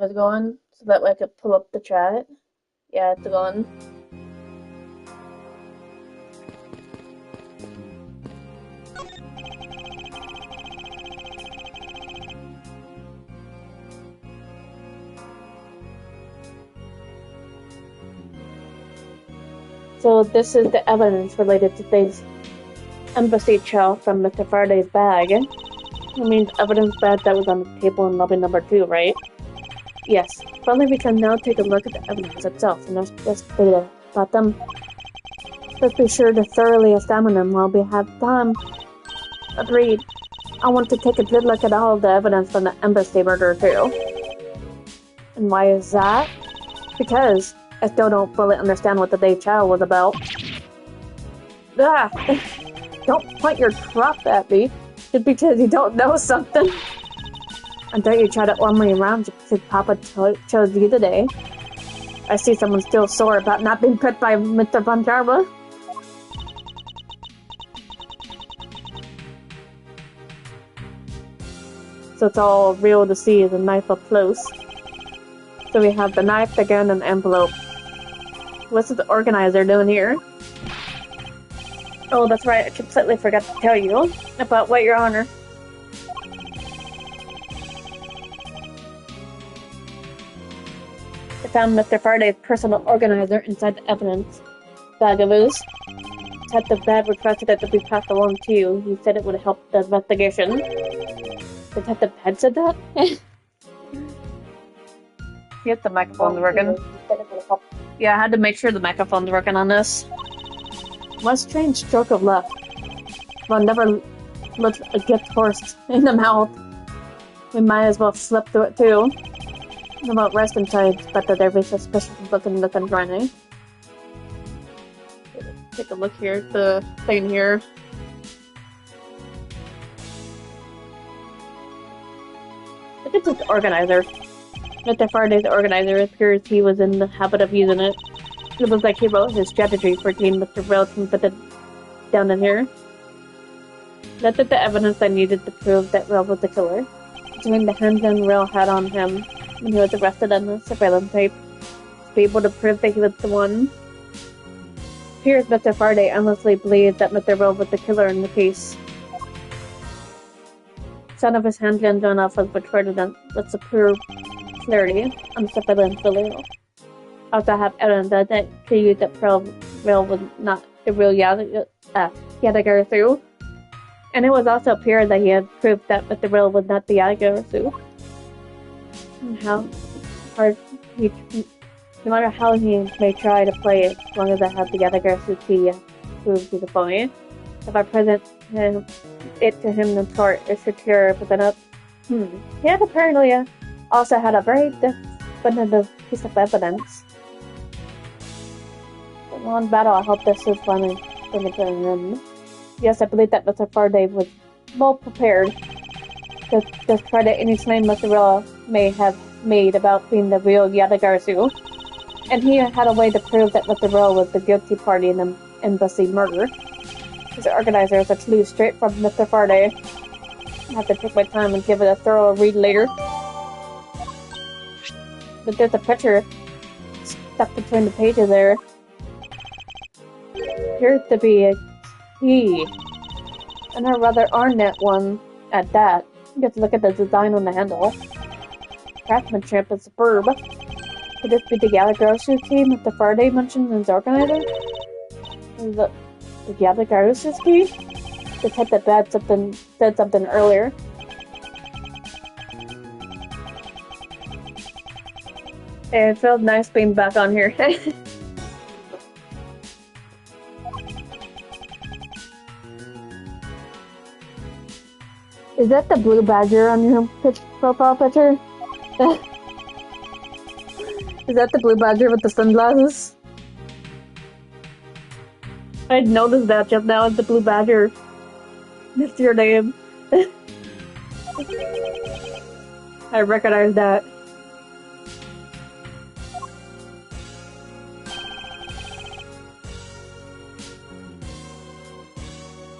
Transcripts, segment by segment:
It's going so that way I could pull up the chat. Yeah, it's going. So this is the evidence related to this embassy chow from Mr. Faraday's bag. I mean, evidence bag that was on the table in lobby number 2, right? Yes. Finally, we can now take a look at the evidence itself and discuss data about them. Let's be sure to thoroughly examine them while we have time. Agreed. I want to take a good look at all of the evidence from the embassy murder, too. And why is that? Because I still don't fully understand what the day chow was about. Ah! Don't point your crop at me just because you don't know something. And don't you try to order me around just because Papa chose you today. I see someone still sore about not being picked by Mr. Von Jarba. So it's all real to see is a knife up close. So we have the knife, the gun, and the envelope. What's the organizer doing here? Oh, that's right, I completely forgot to tell you about what, Your Honor. I found Mr. Faraday's personal organizer inside the evidence bag of his. Detective Bad requested it to be passed along to you. He said it would help the investigation. Detective Bad said that? Yep, the microphone's working. Yeah, I had to make sure the microphone's working on this. What a strange stroke of luck. One never looks a gift horse in the mouth. We might as well slip through it too. How about rest until I expect that there'd be suspicious looking running. Take a look here at the thing here. Look at this organizer. Mr. Faraday's organizer appears he was in the habit of using it. It was like he wrote his strategy for getting Mr. Rail to put it down in here. That's the evidence I needed to prove that Rail was the killer. Between the handgun Rail had on him when he was arrested on the surveillance tape, to be able to prove that he was the one. Here's Mr. Faraday endlessly believes that Mr. Rail was the killer in the case. Sound of his handgun going off was recorded with superb clarity on the surveillance video. Also have evidence that could use that Rail was not the real Yadagarasu. And it was also appear that he had proof that Mr. Rail was not the Yadagarasu. How hard he, no matter how he may try to play it, as long as I have the Yadagarasu key proved to the point. If I present it to him in court, it's secure, but then up. He had apparently also had a very definitive piece of evidence. On battle, I hope this is finally going to him. Yes, I believe that Mr. Faraday was well prepared to discredit any claim Mr. Rail may have made about being the real Yadagarasu. And he had a way to prove that Mr. Rail was the guilty party in the embassy murder. His organizer is a clue straight from Mr. Faraday. I have to take my time and give it a thorough read later. But there's a picture stuck between the pages there. Appears to be a key. And a rather ornate one at that. Just look at the design on the handle. Craftsmanship is superb. Could this be the Yadagarasu key Mr. Faraday mentioned in his organizer? The Yadagarasu key? Detective Bad said something earlier. It felt nice being back on here. Is that the blue badger on your profile picture? Is that the blue badger with the sunglasses? I noticed that just now. It's the blue badger. That's your name. I recognize that.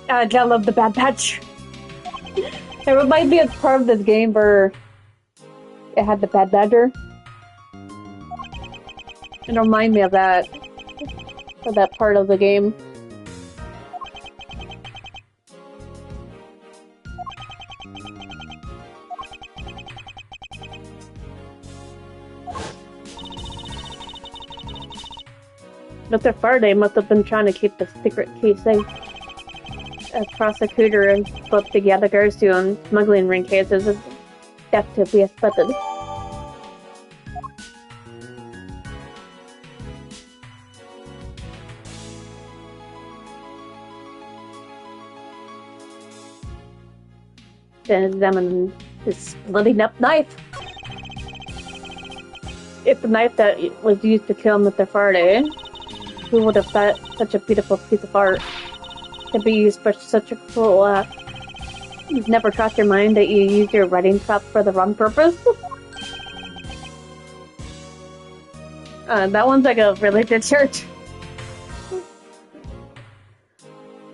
I love the Bad Batch. It reminds me of part of this game where it had the Bad Badger. It reminded me of that part of the game. Mr. Faraday must have been trying to keep the secret key safe. A prosecutor and both the other girls on smuggling ring cases is death to be expected. Then examine his splitting up knife. It's the knife that was used to kill Mr. Faraday. Who would have thought such a beautiful piece of art could be used for such a cruel act? You've never crossed your mind that you use your writing prop for the wrong purpose? That one's like a religious church.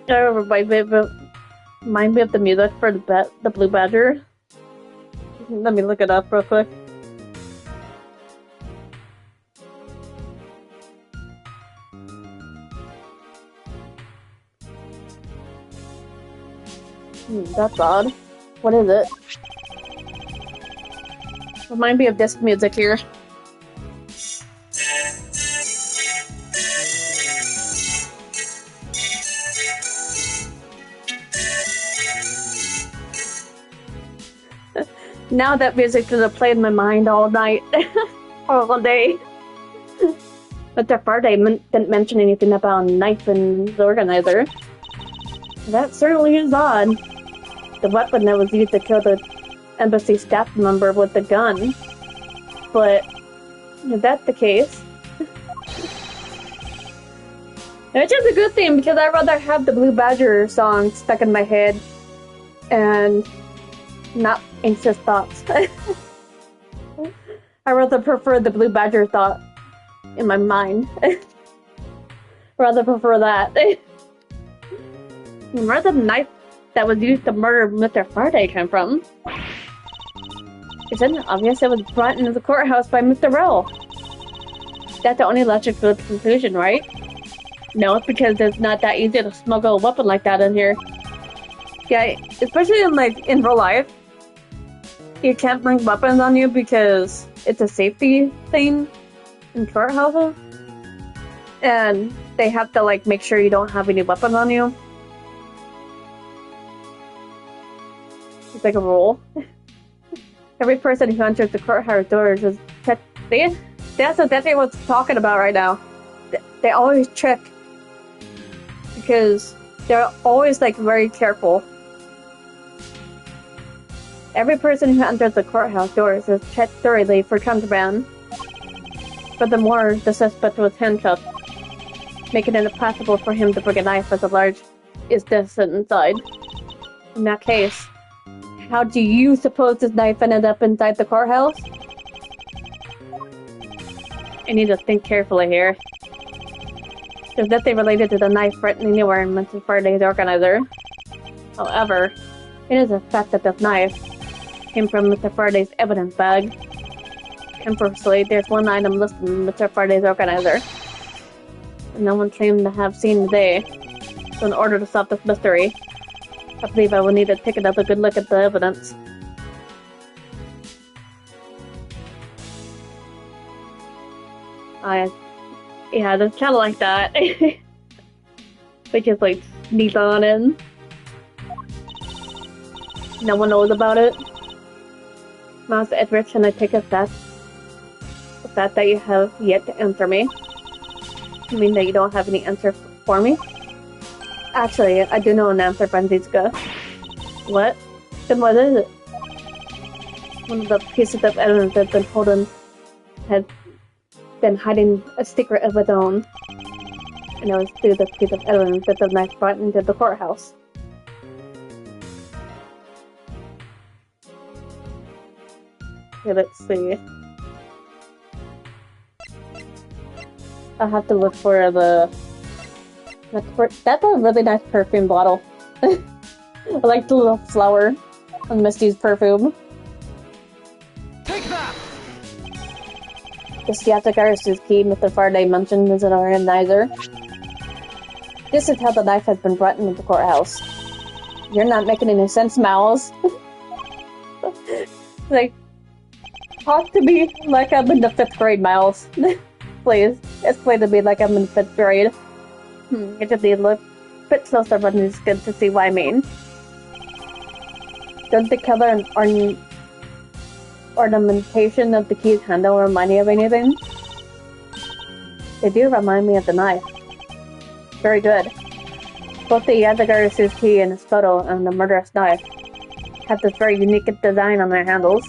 Remind me of the music for the Blue Badger. Let me look it up real quick. That's odd. What is it? Remind me of this music here. Now that music just played in my mind all night. All day. But the Faraday didn't mention anything about a knife and the organizer. That certainly is odd. The weapon that was used to kill the embassy staff member was the gun. But if that's the case, it's just a good thing because I'd rather have the Blue Badger song stuck in my head and not anxious thoughts. I rather prefer the Blue Badger thought in my mind. Rather prefer that. Where the knife that was used to murder Mr. Faraday came from? Isn't it obvious it was brought into the courthouse by Mr. Rowe? That's the only logical conclusion, right? No, it's because it's not that easy to smuggle a weapon like that in here. Yeah, especially in real life. You can't bring weapons on you because it's a safety thing in courthouses. And they have to make sure you don't have any weapons on you. It's like a rule. Every person who enters the courthouse doors is checked. That's exactly what I'm talking about right now. They always check. Because they're always very careful. Every person who enters the courthouse doors is checked thoroughly for contraband. Furthermore, the suspect was handcuffed, making it impossible for him to bring a knife as large as this inside. In that case, how do you suppose this knife ended up inside the courthouse? I need to think carefully here. There's nothing related to the knife written anywhere in Mr. Faraday's organizer. However, it is a fact that this knife came from Mr. Faraday's evidence bag. Conversely, there's one item listed in Mr. Faraday's organizer. And no one claimed to have seen the day. So in order to solve this mystery, I believe I will need to take another good look at the evidence. Yeah, it's kind of like that. They just sneak on in. No one knows about it. Mouse Edward, can I take a fact that you have yet to answer me? You mean that you don't have any answer for me? Actually, I do know an answer, Franziska. What? Then what is it? One of the pieces of evidence that's been holding had been hiding a secret of its own. And it was through the piece of evidence that the knife brought into the courthouse. Okay, let's see. I'll have to look for that's a really nice perfume bottle. I like the little flower on Misty's perfume. Take that! This Yatagara's key Mr. Faraday mentioned is an organizer. This is how the knife has been brought into the courthouse. You're not making any sense, Miles. Like, talk to me like I'm in the 5th grade, Miles. Please, explain to me like I'm in 5th grade. I just need to look a bit closer on this good to see what I mean. Does the color and ornamentation of the key's handle remind you of anything? They do remind me of the knife. Very good. Both the Yatagara's key and his photo and the murderous knife have this very unique design on their handles.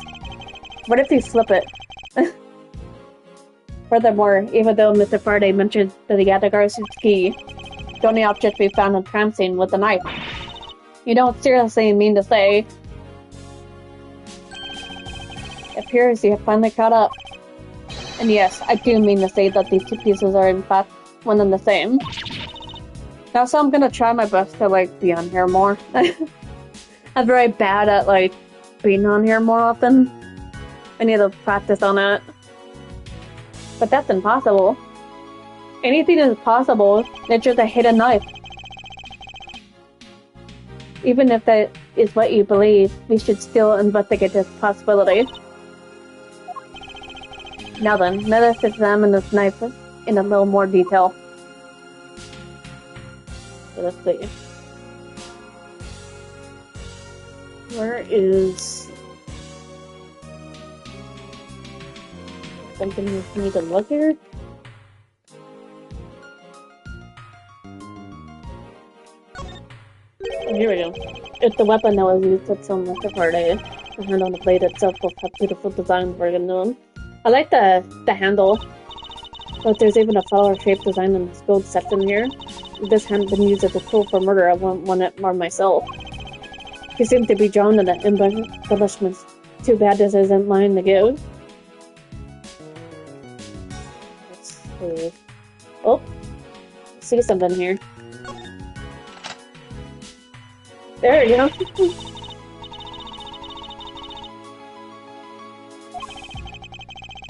What if you flip it? Furthermore, even though Mr. Faraday mentioned that the Yatagara's key, the only object we found on the crime scene was the knife. You don't seriously mean to say... It appears you have finally caught up. And yes, I do mean to say that these two pieces are in fact one and the same. Now, so I'm gonna try my best to, like, be on here more. I'm very bad at, like, being on here more often. I need to practice on it. But that's impossible. Anything is possible, it's just a hidden knife. Even if that is what you believe, we should still investigate this possibility. Now then, let us examine this knife in a little more detail. So let's see. Where is... something you need to look here? Oh, here we go. It's the weapon that was used to kill Mr. Faraday. The hand on the blade itself will have beautiful design work into them. I like the handle, but there's even a flower-shaped design in this gold section here. If this hadn't been used as a tool for murder, I wouldn't want it more myself. He seemed to be drawn to the embellishments. Too bad this isn't mine to give. Let's see. Oh, I see something here. There you go.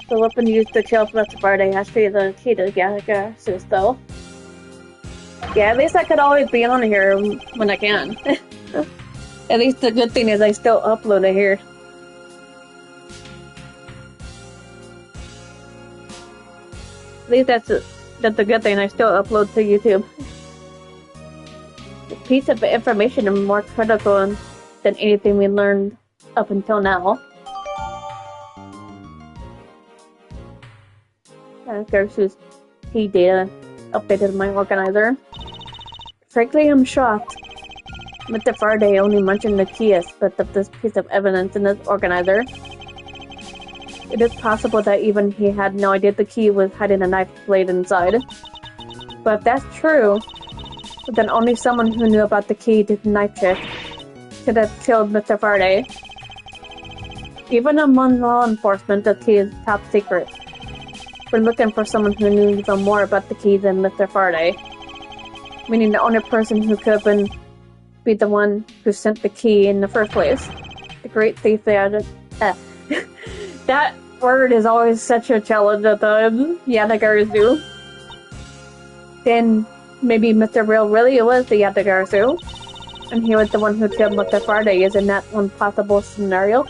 The weapon used to kill Mr. Faraday has to be the key to Yatagara's though. Yeah, at least I could always be on here when I can. At least the good thing is I still upload it here. At least that's a good thing, I still upload to YouTube. This piece of information is more critical than anything we learned up until now. Versus key data updated my organizer. Frankly, I'm shocked. Mr. Faraday only mentioned the key aspect of this piece of evidence in his organizer. It is possible that even he had no idea the key was hiding a knife blade inside. But if that's true, then only someone who knew about the key to the knife trick could have killed Mr. Faraday. Even among law enforcement, the key is top secret. We're looking for someone who knew even more about the key than Mr. Faraday. Meaning the only person who could have be the one who sent the key in the first place. The great thief that that word is always such a challenge at times. Yatagarasu. Then maybe Mr. Real really was the Yatagarasu. And he was the one who killed Mr. Faraday. Isn't that one possible scenario?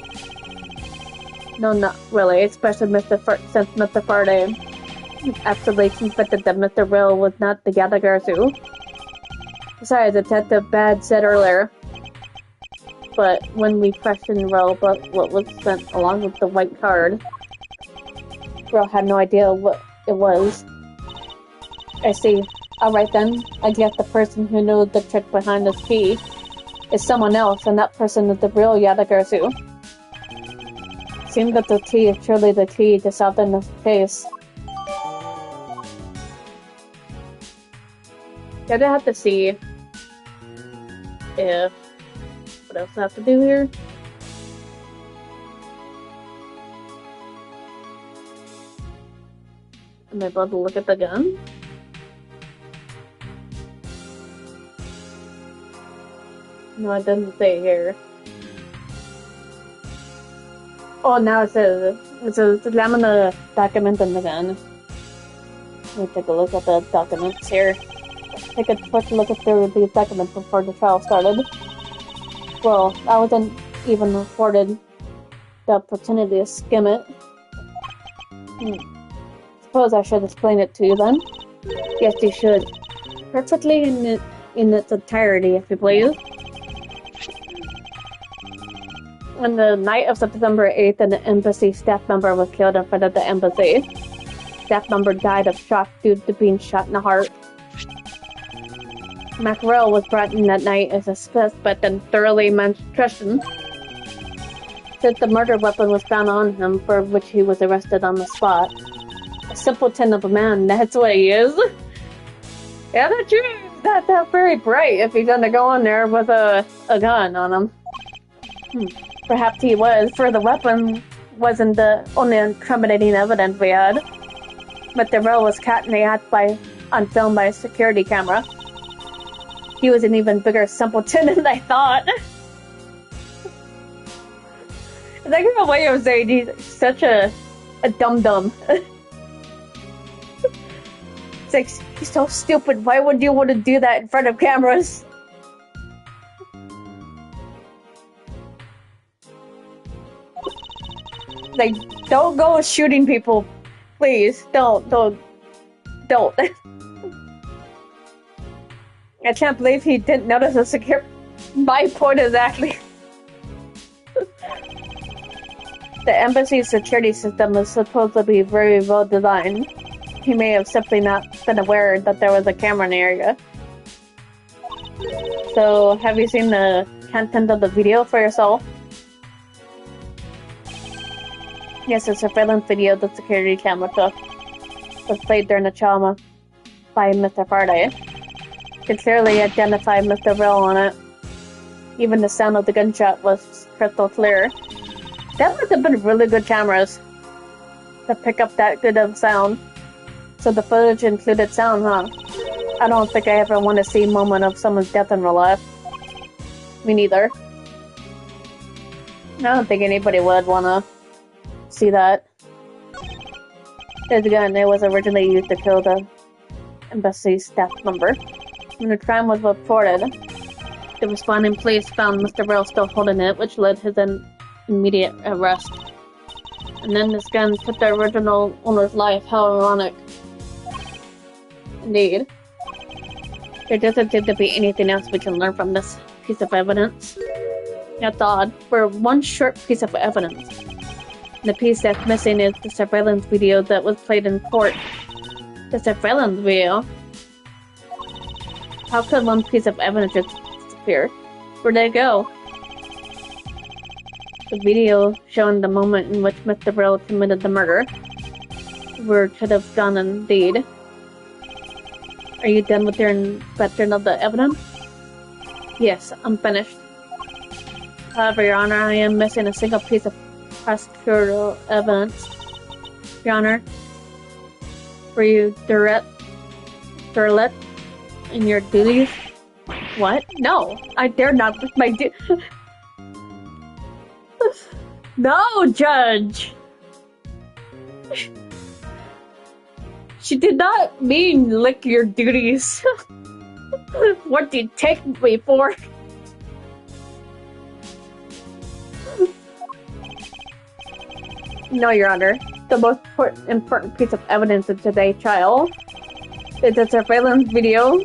No, not really, especially since Mr. Faraday absolutely confessed that Mr. Will was not the Yatagarasu. Besides, Detective Bad said earlier, but when we questioned Will about what was sent along with the white card, Will had no idea what it was. I see. Alright then, I guess the person who knew the trick behind this key is someone else, and that person is the real Yatagarasu. Seems that the key is truly the key to solve this case. Gonna have to see if... what else I have to do here? Am I able to look at the gun? No, it doesn't say here. Oh, now it says So examine the document and the gun. Let me take a look at the documents here. Take a quick look at these documents before the trial started. Well, I wasn't even afforded the opportunity to skim it. Suppose I should explain it to you then. Yes, you should. Perfectly in its entirety, if you please. On the night of September 8th, an embassy staff member was killed in front of the embassy. Staff member died of shock due to being shot in the heart. Mackerel was brought in that night as a suspect and thoroughly questioned. Since the murder weapon was found on him, for which he was arrested on the spot. A simpleton of a man, that's what he is. Yeah, that's true. That's very bright if he's gonna go in there with a gun on him. Perhaps he was, for the weapon wasn't the only incriminating evidence we had. But the row was caught in the act on film by a security camera. He was an even bigger simpleton than I thought. I think the way I was saying he's such a dum-dum. It's like, he's so stupid. Why would you want to do that in front of cameras? Like, don't go shooting people. Please, don't. I can't believe he didn't notice a secure... My point exactly. The embassy's security system is supposed to be very well designed. He may have simply not been aware that there was a camera in the area. So, have you seen the content of the video for yourself? Yes, a surveillance video the security camera took was played during the trauma by Mr. Faraday. You can clearly identify Mr. Rill on it. Even the sound of the gunshot was crystal clear. That must have been really good cameras to pick up that good of sound. So the footage included sound, huh? I don't think I ever want to see a moment of someone's death in real life. Me neither. I don't think anybody would want to see that. There's a gun. It was originally used to kill the embassy staff member. When the crime was reported, the responding police found Mr. Rill still holding it, which led his immediate arrest. And then this gun took the original owner's life. How ironic. Indeed. There doesn't seem to be anything else we can learn from this piece of evidence. That's odd. For one short piece of evidence. The piece that's missing is the surveillance video that was played in court. The surveillance video? How could one piece of evidence just disappear? Where'd it go? The video showing the moment in which Mr. Rill committed the murder. Where it could have gone indeed. Are you done with your inspection of the evidence? Yes, I'm finished. However, Your Honor, I am missing a single piece of prosecutorial evidence. Your Honor, were you derelict in your duties? What? No, I dare not with my No, Judge! She did not mean lick your duties. What do you take me for? No, Your Honor. The most important piece of evidence in today's trial is a surveillance video.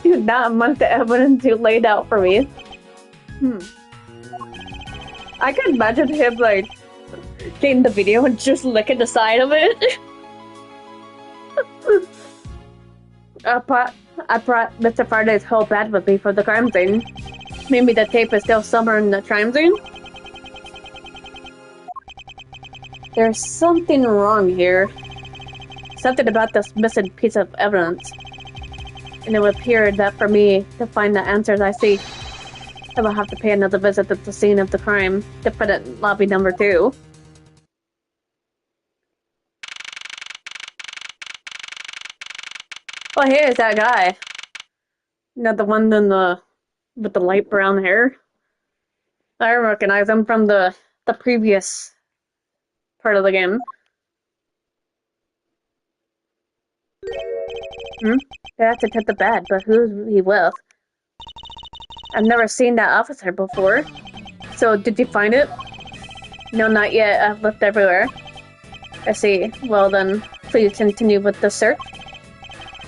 Not amongst the evidence you laid out for me. I can imagine him, like, getting the video and just licking the side of it. I brought Mr. Faraday's whole bed with me for the crime scene. Maybe the tape is still somewhere in the crime scene? There's something wrong here. Something about this missing piece of evidence. And it would appear that for me to find the answers I seek, I will have to pay another visit to the scene of the crime, defendant lobby number 2. Oh, here's that guy. Not the one with the light brown hair. I recognize him from the previous part of the game. They have to hit the bed, but who's he with? I've never seen that officer before. So, did you find it? No, not yet. I've looked everywhere. I see. Well then, please continue with the search.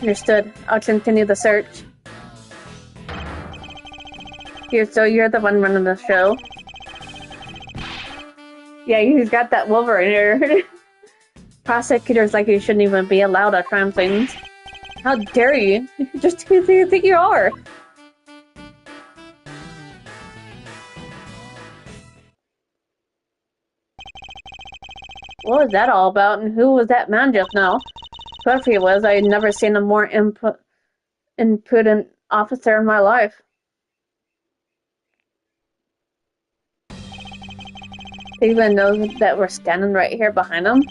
Understood. I'll continue the search. So you're the one running the show. Yeah, he's got that Wolverine here. Prosecutors like you shouldn't even be allowed to crime things. How dare you? Just who do you think you are? What was that all about, and who was that man just now? Whoever he was, I had never seen a more impudent officer in my life. Do you even know that we're standing right here behind him?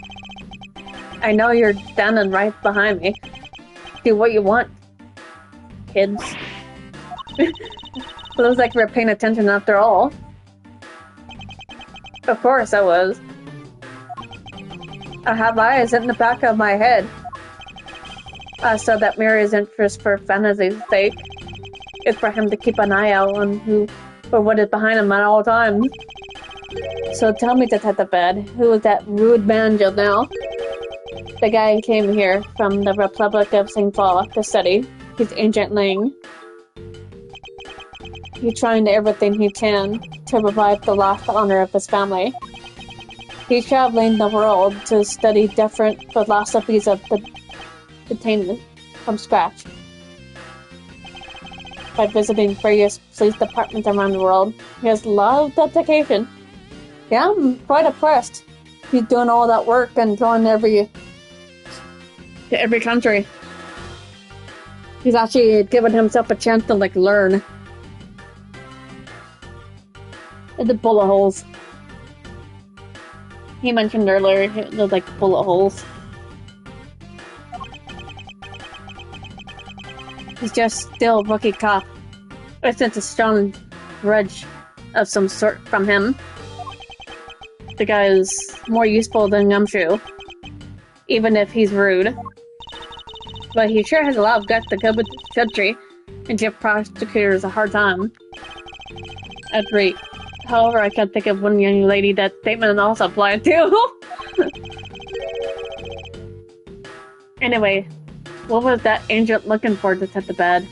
I know you're standing right behind me. Do what you want, kids. Looks like we're paying attention after all. Of course I was. I have eyes in the back of my head. So that mirror isn't just for fantasies' sake. It's for him to keep an eye out on who or what is behind him at all times. So tell me, Detective Bed, who was that rude man just now? The guy who came here from the Republic of St. Paul to study. He's Agent Ling. He's trying everything he can to revive the lost honor of his family. He's traveling the world to study different philosophies of the detainment from scratch. By visiting various police departments around the world, he has a lot of dedication. Yeah, I'm quite impressed. He's doing all that work and going to every country. He's actually giving himself a chance to learn. And the bullet holes. He mentioned earlier the bullet holes. He's just still a rookie cop. I sense a strong grudge of some sort from him. The guy is more useful than Gumshoe, even if he's rude. But he sure has a lot of guts to go with the country and give prosecutors a hard time. Agree. However, I can't think of one young lady that statement also applied to. Anyway, what was that agent looking for to set the bed?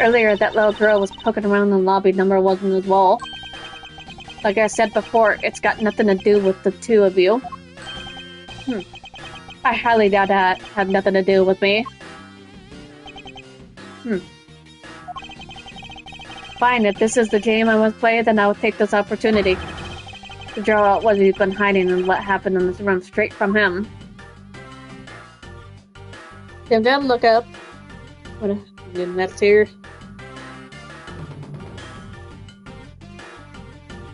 Earlier, that little girl was poking around the lobby number 1 on his wall. Like I said before, it's got nothing to do with the two of you. I highly doubt that had nothing to do with me. Fine, if this is the game I must play, then I will take this opportunity to draw out what he's been hiding and what happened in this room straight from him. I'm gonna look up what happened next here.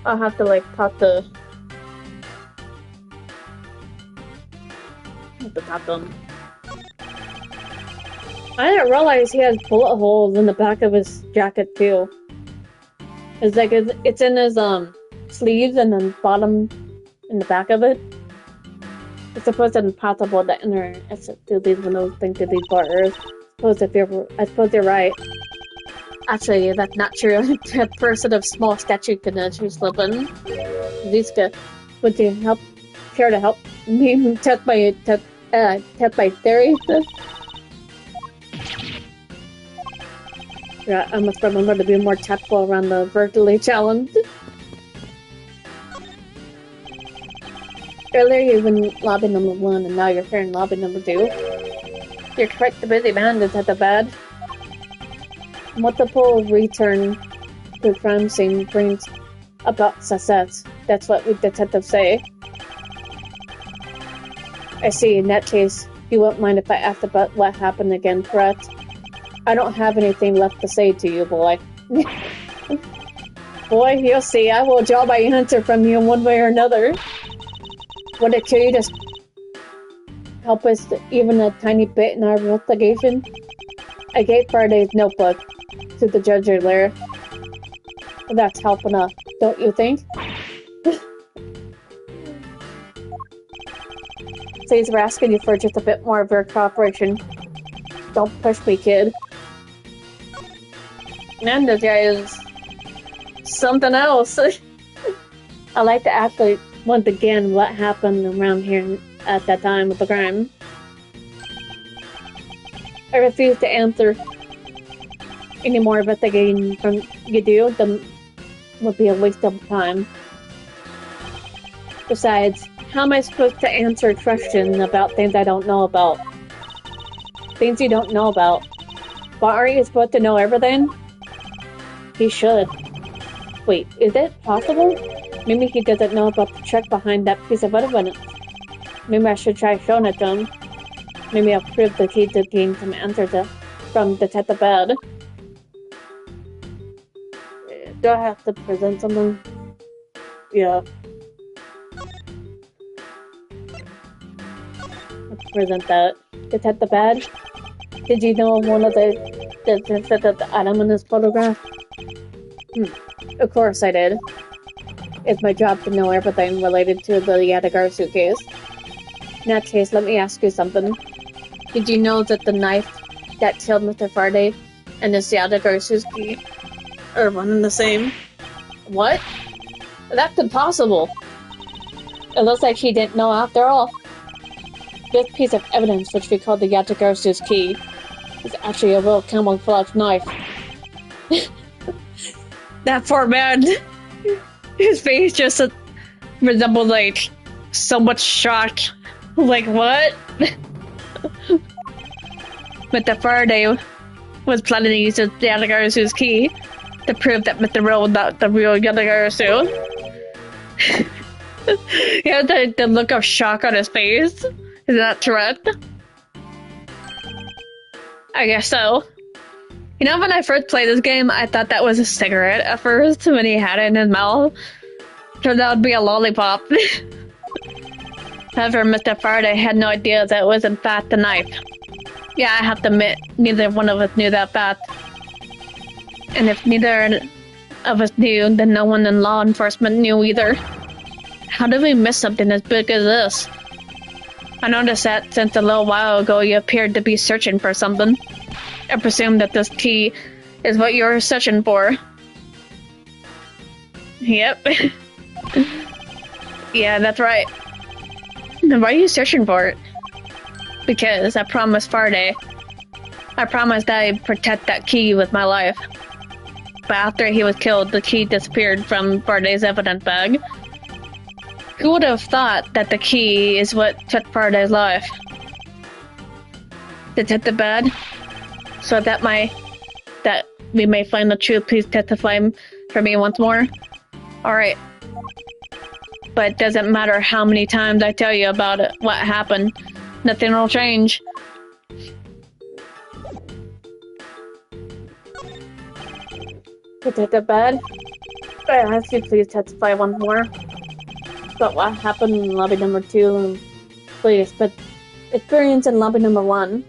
I'll have to talk to them. I didn't realize he has bullet holes in the back of his jacket too. It's in his sleeves and then bottom in the back of it. It's supposed to be impossible to enter to these windows to these bars. I suppose you're right. Actually, that's not true. A person of small stature could actually slip in. Ziska, would you care to help me test my theory? Yeah, I must remember to be more tactful around the vertically challenged. Earlier you were in lobby number 1, and now you're here in lobby number 2. You're quite the busy man, is that the bad? Multiple return to crime scene brings about success. That's what we detectives say. I see. In that case, you won't mind if I ask about what happened again, correct? I don't have anything left to say to you, boy. Boy, you'll see. I will draw my answer from you in one way or another. Would it kill you to help us even a tiny bit in our investigation? I gave Faraday's notebook to the judge earlier. That's help enough, don't you think? Please, we're asking you for just a bit more of your cooperation. Don't push me, kid. Man, this guy is something else. I'd like to ask once again what happened around here at that time of the crime. I refuse to answer. Any more investigating from you do, then would be a waste of time. Besides, how am I supposed to answer a question about things I don't know about? Things you don't know about. But aren't you supposed to know everything? He should. Wait, is it possible? Maybe he doesn't know about the check behind that piece of evidence. Maybe I should try showing it to him. Maybe I'll prove the key to gain some answers from Detective Bed. Do I have to present something? Yeah. Let's present that. Detective Bad? Did you know one of the item in this photograph? Of course I did. It's my job to know everything related to the Yadigar suitcase. In that case, let me ask you something. Did you know that the knife that killed Mr. Faraday and this Yadigar suitcase are one and the same? What? That's impossible. It looks like he didn't know after all. This piece of evidence, which we call the Yatagara's key, is actually a real camouflage knife. That poor man, his face just resembled like so much shock. Like what? But the Faraday was planning to use the Yatagara's key to prove that Mr. Rowe was not the real Yatagarasu. He had the look of shock on his face. Is that correct? I guess so. You know, when I first played this game, I thought that was a cigarette at first when he had it in his mouth. Turned out to be a lollipop. However, Mr. Faraday had no idea that it was in fact a knife. Yeah, I have to admit, neither one of us knew that fact. And if neither of us knew, then no one in law enforcement knew either. How did we miss something as big as this? I noticed that since a little while ago you appeared to be searching for something. I presume that this key is what you're searching for. Yep. Yeah, that's right. Then why are you searching for it? Because I promised Faraday. I promised that I'd protect that key with my life. But after he was killed, the key disappeared from Faraday's evidence bag. Who would have thought that the key is what took Faraday's life? Detective Bad? So that we may find the truth, please testify for me once more? Alright. But it doesn't matter how many times I tell you about it, what happened. Nothing will change. Detective Bad? I ask you please testify once more. But what happened in lobby number 2, please, but experience in lobby number 1.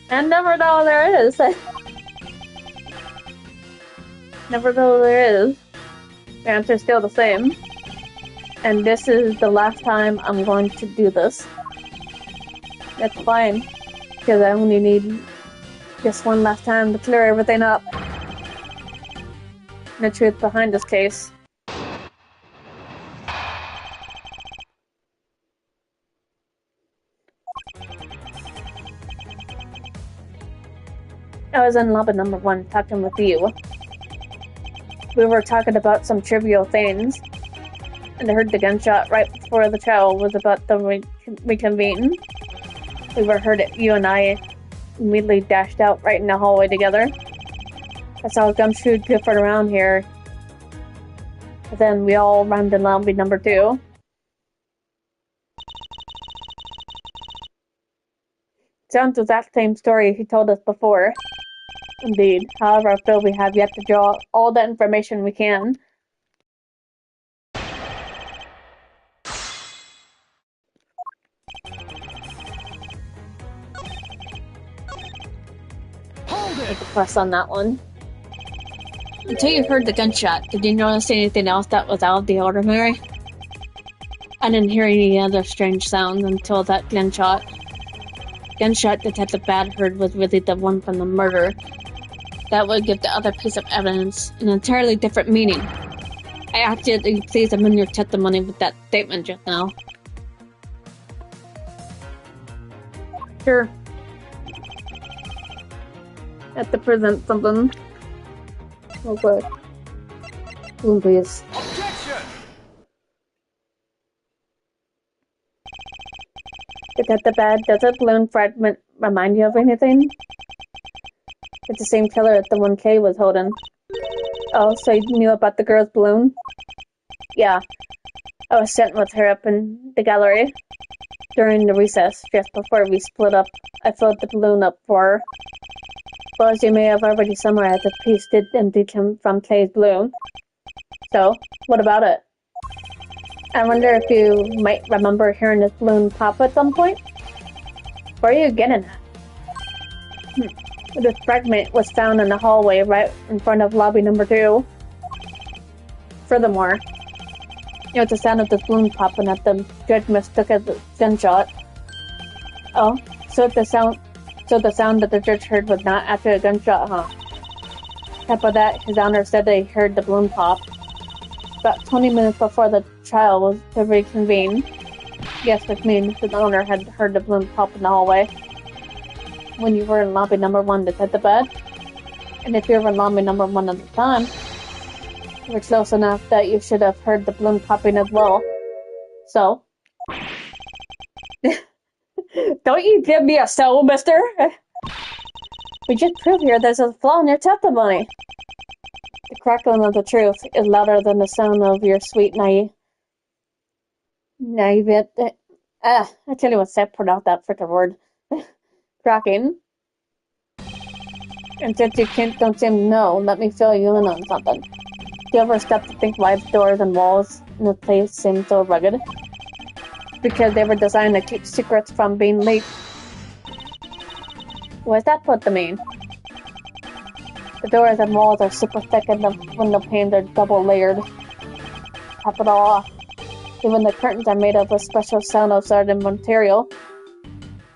And never know there is. Never know there is. The answer's still the same. And this is the last time I'm going to do this. That's fine. Because I only need just one last time to clear everything up. The truth behind this case. I was in lobby number 1 talking with you. We were talking about some trivial things, and I heard the gunshot right before the trial was about to reconvene. You and I immediately dashed out right in the hallway together. I saw Gumshoe drifting around here. But then we all ran to lobby number 2. Sounds the exact same story he told us before. Indeed. However, I feel we have yet to draw all the information we can. Hold it! Press on that one. Until you heard the gunshot, did you notice anything else that was out of the ordinary? I didn't hear any other strange sounds until that gunshot. Gunshot Detective Bad heard was really the one from the murder. That would give the other piece of evidence an entirely different meaning. I asked you to please amend your testimony with that statement just now. Sure. I have to present something. Oh, good. Boom, please. Objection! Detective Bad, does a balloon fragment remind you of anything? It's the same killer as the one Kay was holding. Oh, so you knew about the girl's balloon? Yeah. I was sitting with her up in the gallery. During the recess, just before we split up, I filled the balloon up for her. Well, as you may have already summarized, the piece did indeed come from Kay's balloon. So, what about it? I wonder if you might remember hearing this balloon pop at some point? Where are you getting at? This fragment was found in the hallway right in front of lobby number 2. Furthermore, it was the sound of the balloon popping that the judge mistook as a gunshot. Oh, so the sound that the judge heard was not after a gunshot, huh? After that, His Honor said they heard the balloon pop. About 20 minutes before the trial was to reconvene. Yes, which means His Honor had heard the balloon pop in the hallway. When you were in lobby number 1 to set the bed. And if you were in lobby number 1 at the time, you were close enough that you should have heard the balloon popping as well. So? Don't you give me a so, mister! We just proved here there's a flaw in your testimony. The crackling of the truth is louder than the sound of your sweet I tell you what, Seth put out that frickin' word. Cracking. And since you don't seem to know, let me fill you in on something. Do you ever stop to think why the doors and walls in the place seem so rugged? Because they were designed to keep secrets from being leaked. What's that supposed to mean? The doors and walls are super thick and the window panes are double layered. Top it all off. Even the curtains are made of a special sound-absorbing material.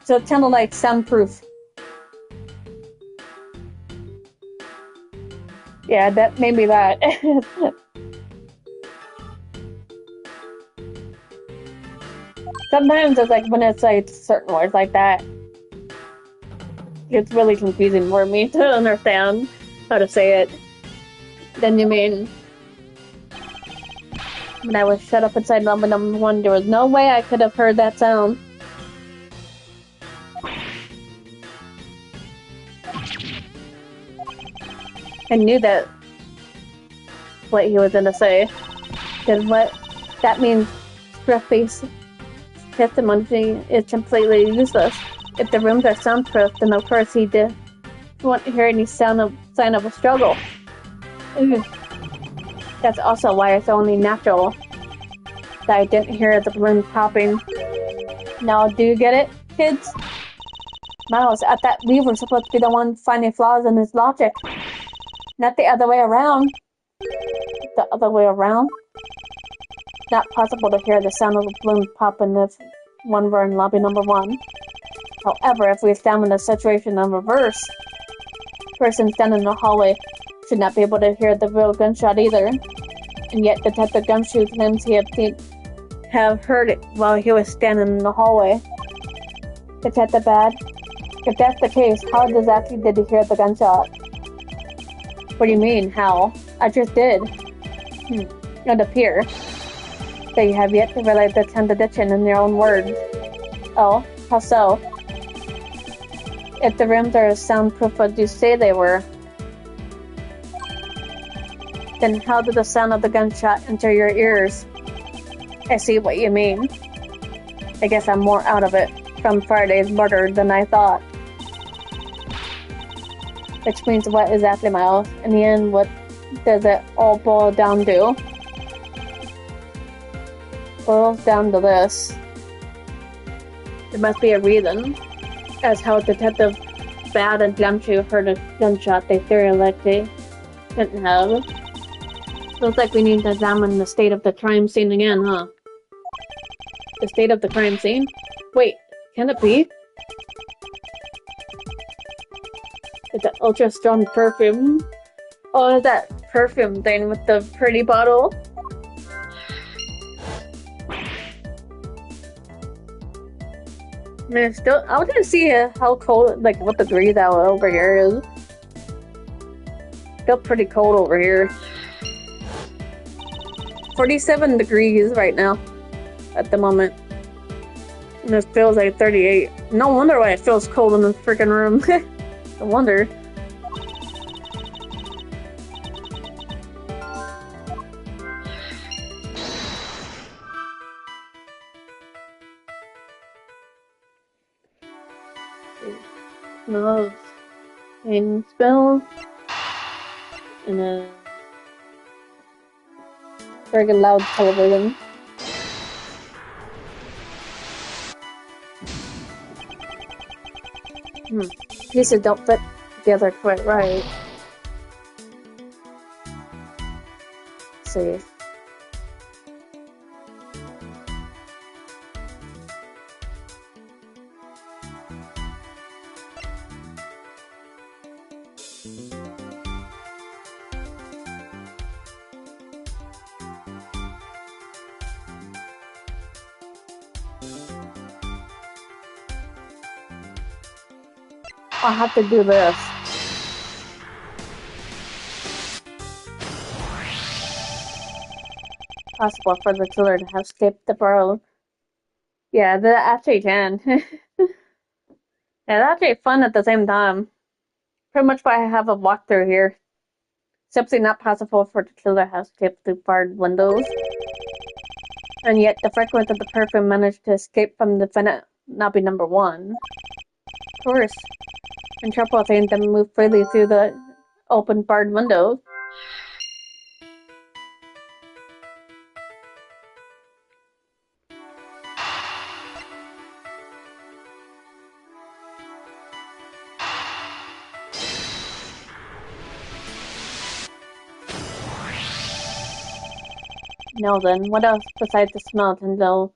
So it's kind of like soundproof. Yeah, that maybe that. Sometimes it's like when it's like certain words like that, it's really confusing for me to understand how to say it. Then you mean when I was shut up inside number 1, there was no way I could have heard that sound. I knew that what he was gonna say. Because what that means, stress-based testimony is completely useless. If the rooms are soundproof, then of course he won't hear any sign of a struggle. That's also why it's only natural that I didn't hear the balloon popping. Now, do you get it, kids? Miles, I thought we were supposed to be the one finding flaws in his logic. Not the other way around. The other way around? It's not possible to hear the sound of the balloon popping if one were in lobby number 1. However, if we examine the situation in reverse, the person standing in the hallway should not be able to hear the real gunshot either. And yet Detective Gumshoe claims he have heard it while he was standing in the hallway. Detective Bad, if that's the case, how exactly did he hear the gunshot? What do you mean, how? I just did. It would appear that you have yet to realize the contradiction in your own words. Oh, how so? If the rooms are as soundproof as you say they were, then how did the sound of the gunshot enter your ears? I see what you mean. I guess I'm more out of it from Friday's murder than I thought. Which means what exactly, Miles? In the end, what does it all boil down to? Boils down to this. There must be a reason. As how Detective Bad and Gumshoe heard a gunshot they theoretically couldn't have. Looks like we need to examine the state of the crime scene again, huh? The state of the crime scene? Wait, can it be? It's an ultra strong perfume. Oh, that perfume thing with the pretty bottle. Man, still, I want to see how cold, like what degree that over here is. Still pretty cold over here. 47 degrees right now, at the moment. And it feels like 38. No wonder why it feels cold in this freaking room. No wonder. Smells and spills and a very loud television. Pieces don't fit together quite right. Let's see. I'll have to do this. Possible for the killer to have escaped the burrow. Yeah, that actually can. Yeah, that's actually fun at the same time. Pretty much why I have a walkthrough here. Simply not possible for the killer to have escaped through barred windows. And yet the fragrance of the perfume managed to escape from the defendant not be number one. Of course. And trouble seeing them move freely through the open barred windows. Now then, what else besides the smell can go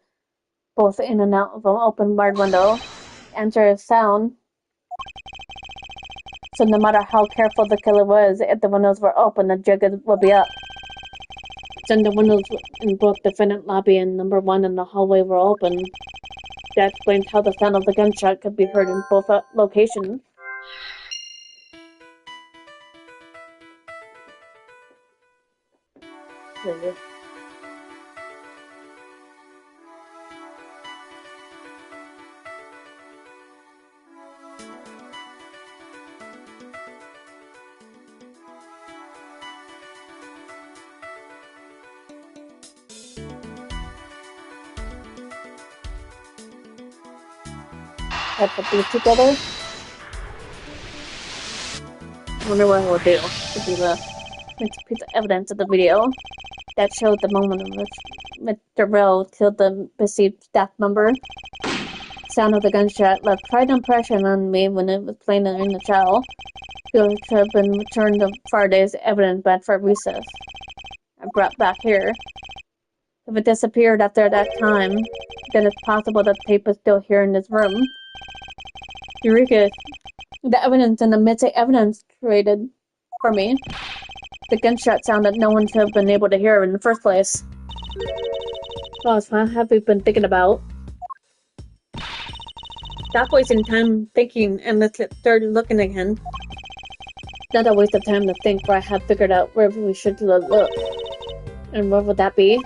both in and out of an open barred window? Answer is sound. So no matter how careful the killer was, if the windows were open, the jig would be up. Then the windows in both defendant lobby and number one in the hallway were open. That explains how the sound of the gunshot could be heard in both locations. I put these together. I wonder what we'll do to do the next piece of evidence of the video that showed the moment in which Mr. Rowe killed the besieged staff member. Sound of the gunshot left quite an impression on me when it was playing in the cell. It should have been returned to Faraday's evidence bed for recess and brought back here. If it disappeared after that time, then it's possible that the tape is still here in this room. Eureka! The evidence and the missing evidence created for me. The gunshot sound that no one should have been able to hear in the first place. Well, what have we been thinking about? Stop wasting time thinking and let's start looking again. Not a waste of time to think, for I have figured out where we should look. And what would that be?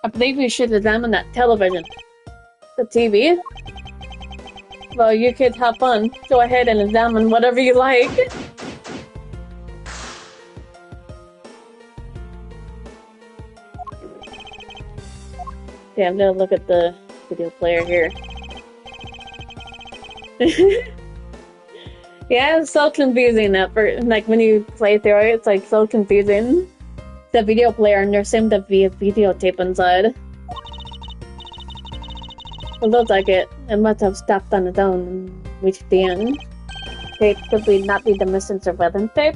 I believe we should examine that television. The TV? Well, you kids have fun. Go ahead and examine whatever you like. Yeah, I'm gonna look at the video player here. Yeah, it's so confusing at first. Like when you play through it, it's like so confusing. The video player, and there seemed to be a videotape inside. It looks like it must have stopped on its own and reached the end. Tape could not be the missing surveillance tape?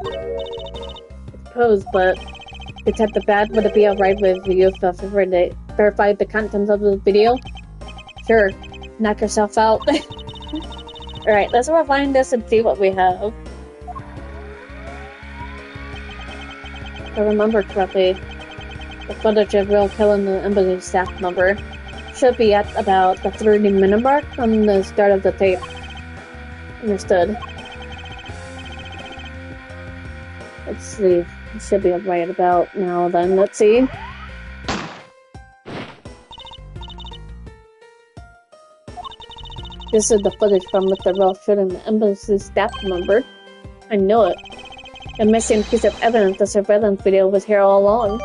I suppose, but Detective Bad, would it be alright with you to verify the contents of the video? Sure. Knock yourself out. Alright, let's rewind this and see what we have. If I remember correctly, the footage of Will killing the embassy staff member should be at about the 30-minute mark from the start of the tape. Understood. Let's see. It should be right about now then. Let's see. This is the footage from Mr. Will shooting the embassy staff member. I knew it. The missing piece of evidence, the surveillance video, was here all along.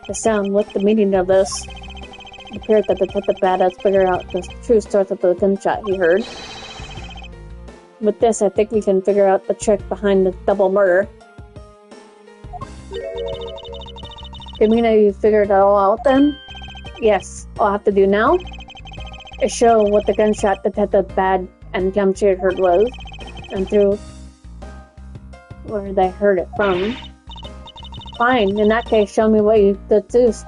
The sound, what's the meaning of this? It appears that Detective Bad has figured out the true source of the gunshot he heard. With this, I think we can figure out the trick behind the double murder. You mean that you figured it all out then? Yes. All I have to do now is show what the gunshot Detective Bad and Gumshoe heard was, and through where they heard it from. Fine, in that case, show me what you deduced.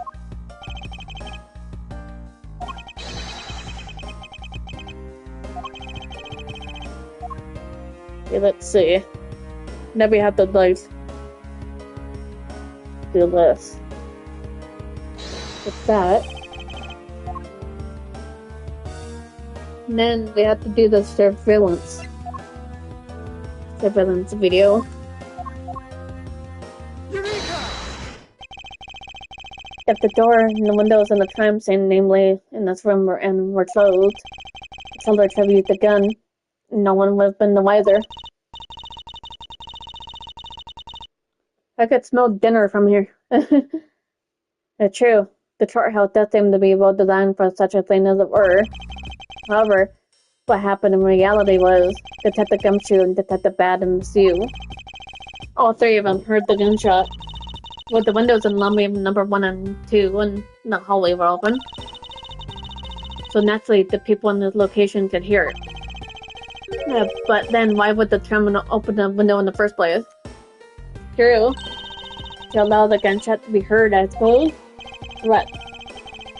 Okay, let's see. Now we have to, like, do this. With that. And then we have to do the surveillance video. If the door and the windows and the crime scene, namely in this room were closed, the killer could have used the gun. No one would have been the wiser. I could smell dinner from here. True. The chart house does seem to be well designed for such a thing as it were. However, what happened in reality was Detective Gumshoe and Detective Bad and Sue. All three of them heard the gunshot. With the windows in lobby number 1 and 2 and the hallway were open. So naturally, the people in the location could hear it. But then why would the terminal open the window in the first place? True. To allow the gunshot to be heard, I suppose. Correct.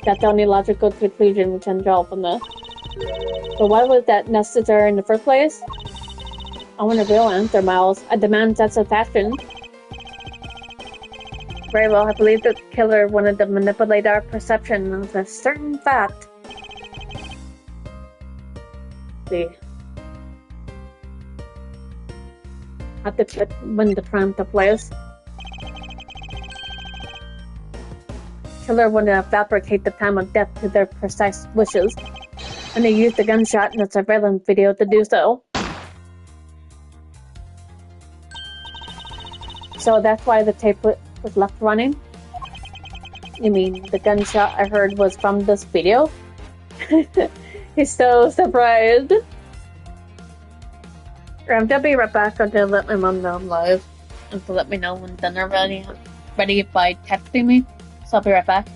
That's the only logical conclusion we can draw from this. But why was that necessary in the first place? I want a real answer, Miles. I demand satisfaction. Very well, I believe the killer wanted to manipulate our perception of a certain fact. Let's see. Have to check when the crime took place. Killer wanted to fabricate the time of death to their precise wishes, and they used the gunshot in the surveillance video to do so. So that's why the tape was left running? You mean the gunshot I heard was from this video? He's so surprised. I'm gonna be right back until let my mom know I'm live. And to let me know when dinner ready by texting me. So I'll be right back.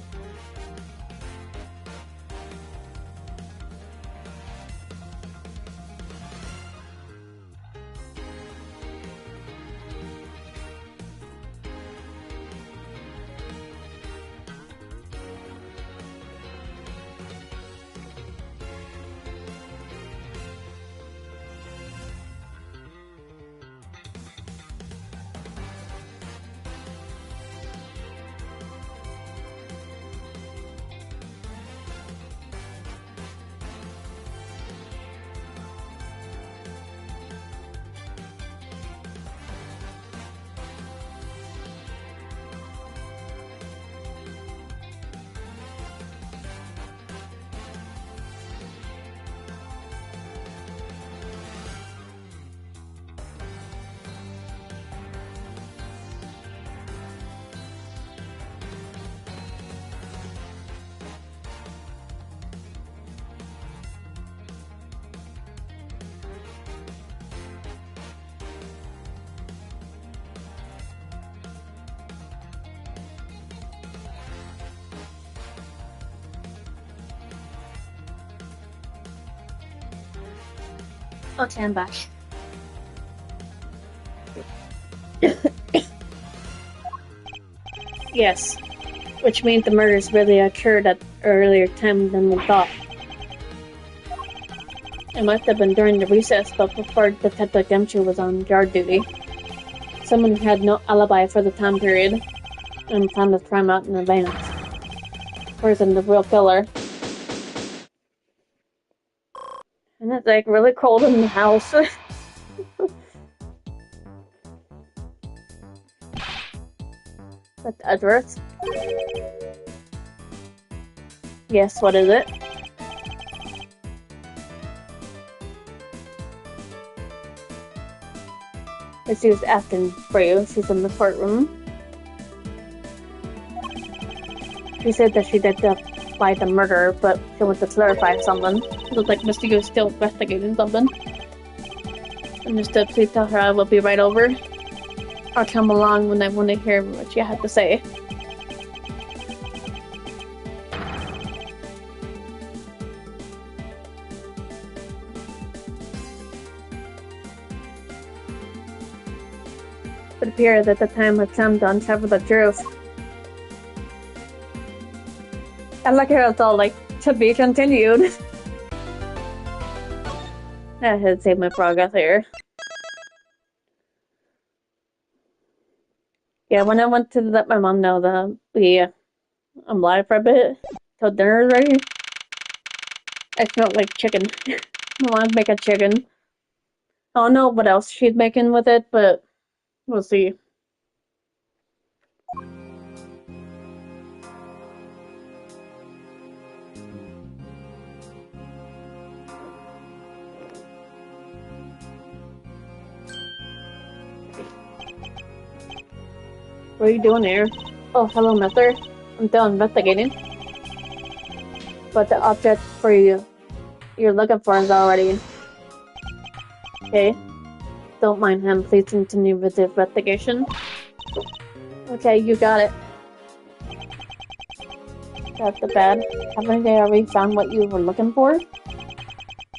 Okay, I'm back. Yes, which means the murders really occurred at earlier time than we thought. It must have been during the recess, but before Detective Gumshoe was on guard duty. Someone who had no alibi for the time period and found the crime out in advance. Person the real killer. And it's like really cold in the house. That's the address. Yes, what is it? She was asking for you. She's in the courtroom. She said that she did find the murder, but she wants to clarify something. It looks like Mr. Yu is still investigating something. Understood. Please tell her I will be right over. I'll come along when I want to hear what you have to say. It appears that the time has come to uncover the truth. I like how it's all like, to be continued. I had to save my progress here. Yeah, when I went to let my mom know that I'm live for a bit till dinner is ready, I felt like chicken. My mom's making chicken. I don't know what else she's making with it, but we'll see. What are you doing here? Oh, hello, mister. I'm still investigating. But the object for you're looking for is already... Okay. Don't mind him. Please continue with the investigation. Okay, you got it. That's the bad. Haven't they already found what you were looking for?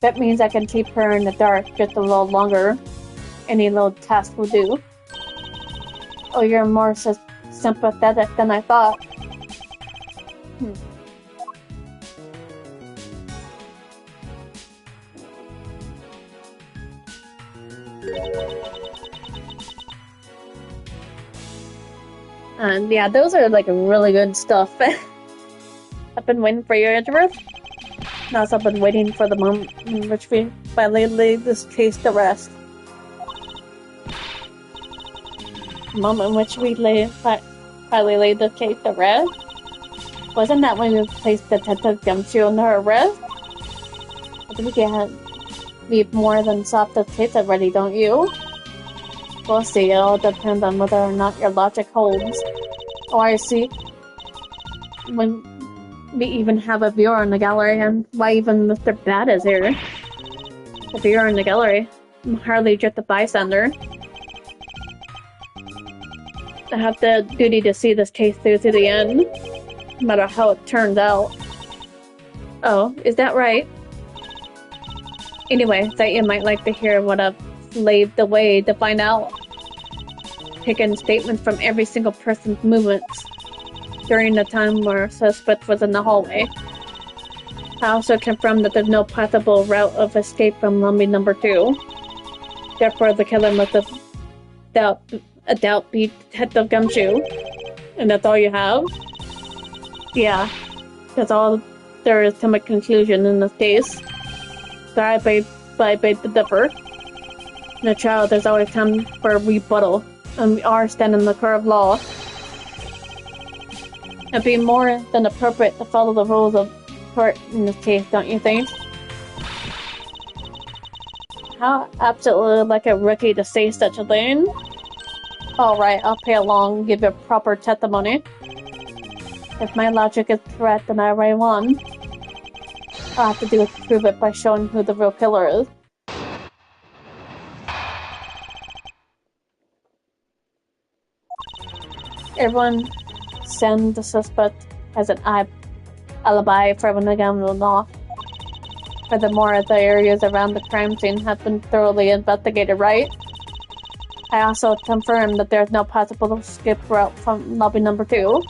That means I can keep her in the dark just a little longer. Any little task will do. Oh, you're more sympathetic than I thought. And yeah, those are like really good stuff. I've been waiting for your interest. Now I've been waiting for the moment in which we finally laid this case to rest. The moment in which we finally laid the case to rest? Wasn't that when we placed Detective Gumshoe under arrest? I think you had be more than solved the case already, don't you? We'll see. It all depends on whether or not your logic holds. Oh, I see. When we even have a viewer in the gallery, and why even Mr. Bad is here? A viewer in the gallery. I'm hardly just a bystander. I have the duty to see this case through to the end, no matter how it turns out. Oh, is that right? Anyway, I thought you might like to hear what I've slaved away to find out. Taking statements from every single person's movements during the time where suspect was in the hallway. I also confirmed that there's no possible route of escape from lobby number 2. Therefore, the killer must have be Detective Gumshoe. And that's all you have? Yeah, that's all there is to my conclusion in this case. Sorry, I beg to differ. In a trial, there's always time for a rebuttal, and we are standing the court of law. It'd be more than appropriate to follow the rules of court in this case, don't you think? How absolutely like a rookie to say such a thing? Alright, I'll play along and give you proper testimony. If my logic is correct, then I already won. All I have to do is prove it by showing who the real killer is. Everyone send the suspect as an alibi for when the gun went off. Furthermore, the areas around the crime scene have been thoroughly investigated, right? I also confirmed that there's no possible escape route from lobby number 2,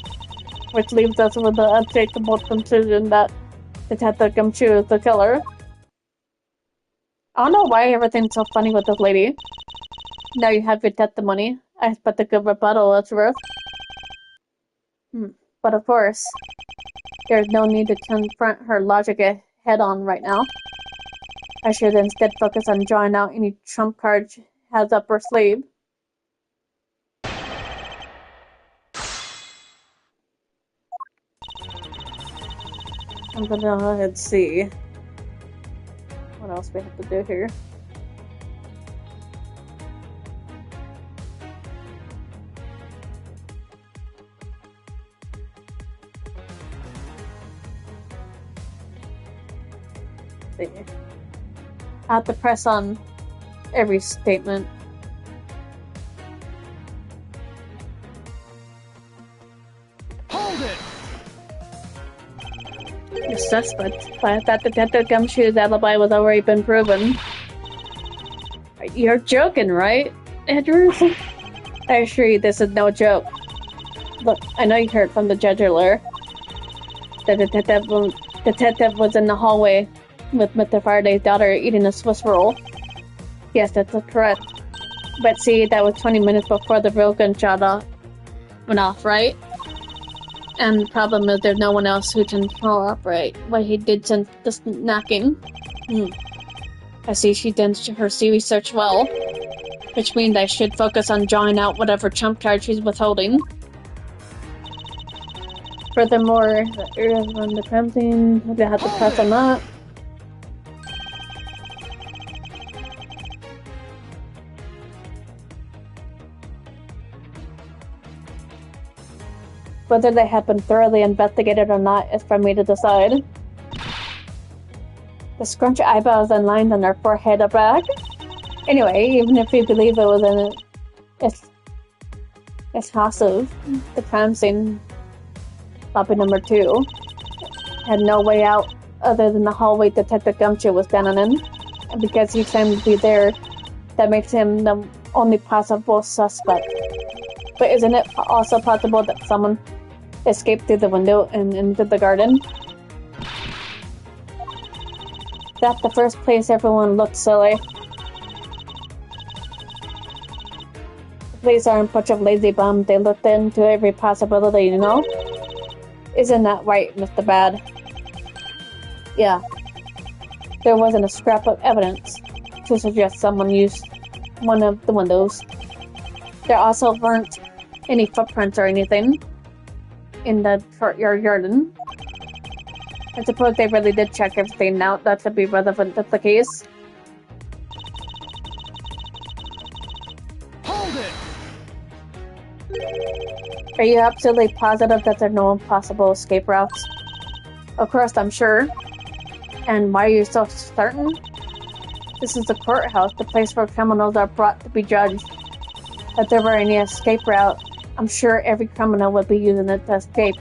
which leaves us with the unshakable conclusion that Detective Gumshoe is the killer. I don't know why everything's so funny with this lady. Now you have your testimony. I expect a good rebuttal as worth. But of course, there's no need to confront her logic head-on right now. I should instead focus on drawing out any trump cards she has up her sleeve. I'm gonna go ahead and see what else we have to do here. I have to press on every statement. Hold it! The suspect. I thought Detective Gumshoe's alibi was already been proven. You're joking, right, Andrew? I assure you this is no joke. Look, I know you heard from the judge earlier. The detective was in the hallway with Mr. Faraday's daughter eating a Swiss roll. Yes, that's correct. But see, that was 20 minutes before the real gunshot went off, right? And the problem is there's no one else who can corroborate what he did since the knocking. I see she did her research well, which means I should focus on drawing out whatever trump card she's withholding. Furthermore, the area on the crime scene, I have to press on that. Whether they have been thoroughly investigated or not is for me to decide. The scrunched eyebrows and lines on her forehead are back. Anyway, even if you believe it was in it's passive. The crime scene, lobby number 2, had no way out other than the hallway Detective Gumshoe was standing in. And because he seemed to be there, that makes him the only possible suspect. But isn't it also possible that someone escaped through the window and into the garden? That's the first place everyone looked silly. The police aren't a bunch of lazy bums. They looked into every possibility, you know? Isn't that right, Mr. Bad? Yeah. There wasn't a scrap of evidence to suggest someone used one of the windows. There also weren't any footprints or anything in the courtyard garden. I suppose they really did check everything out that should be relevant to the case. Hold it! Are you absolutely positive that there are no possible escape routes? Of course, I'm sure. And why are you so certain? This is the courthouse, the place where criminals are brought to be judged. If there were any escape route, I'm sure every criminal would be using it to escape.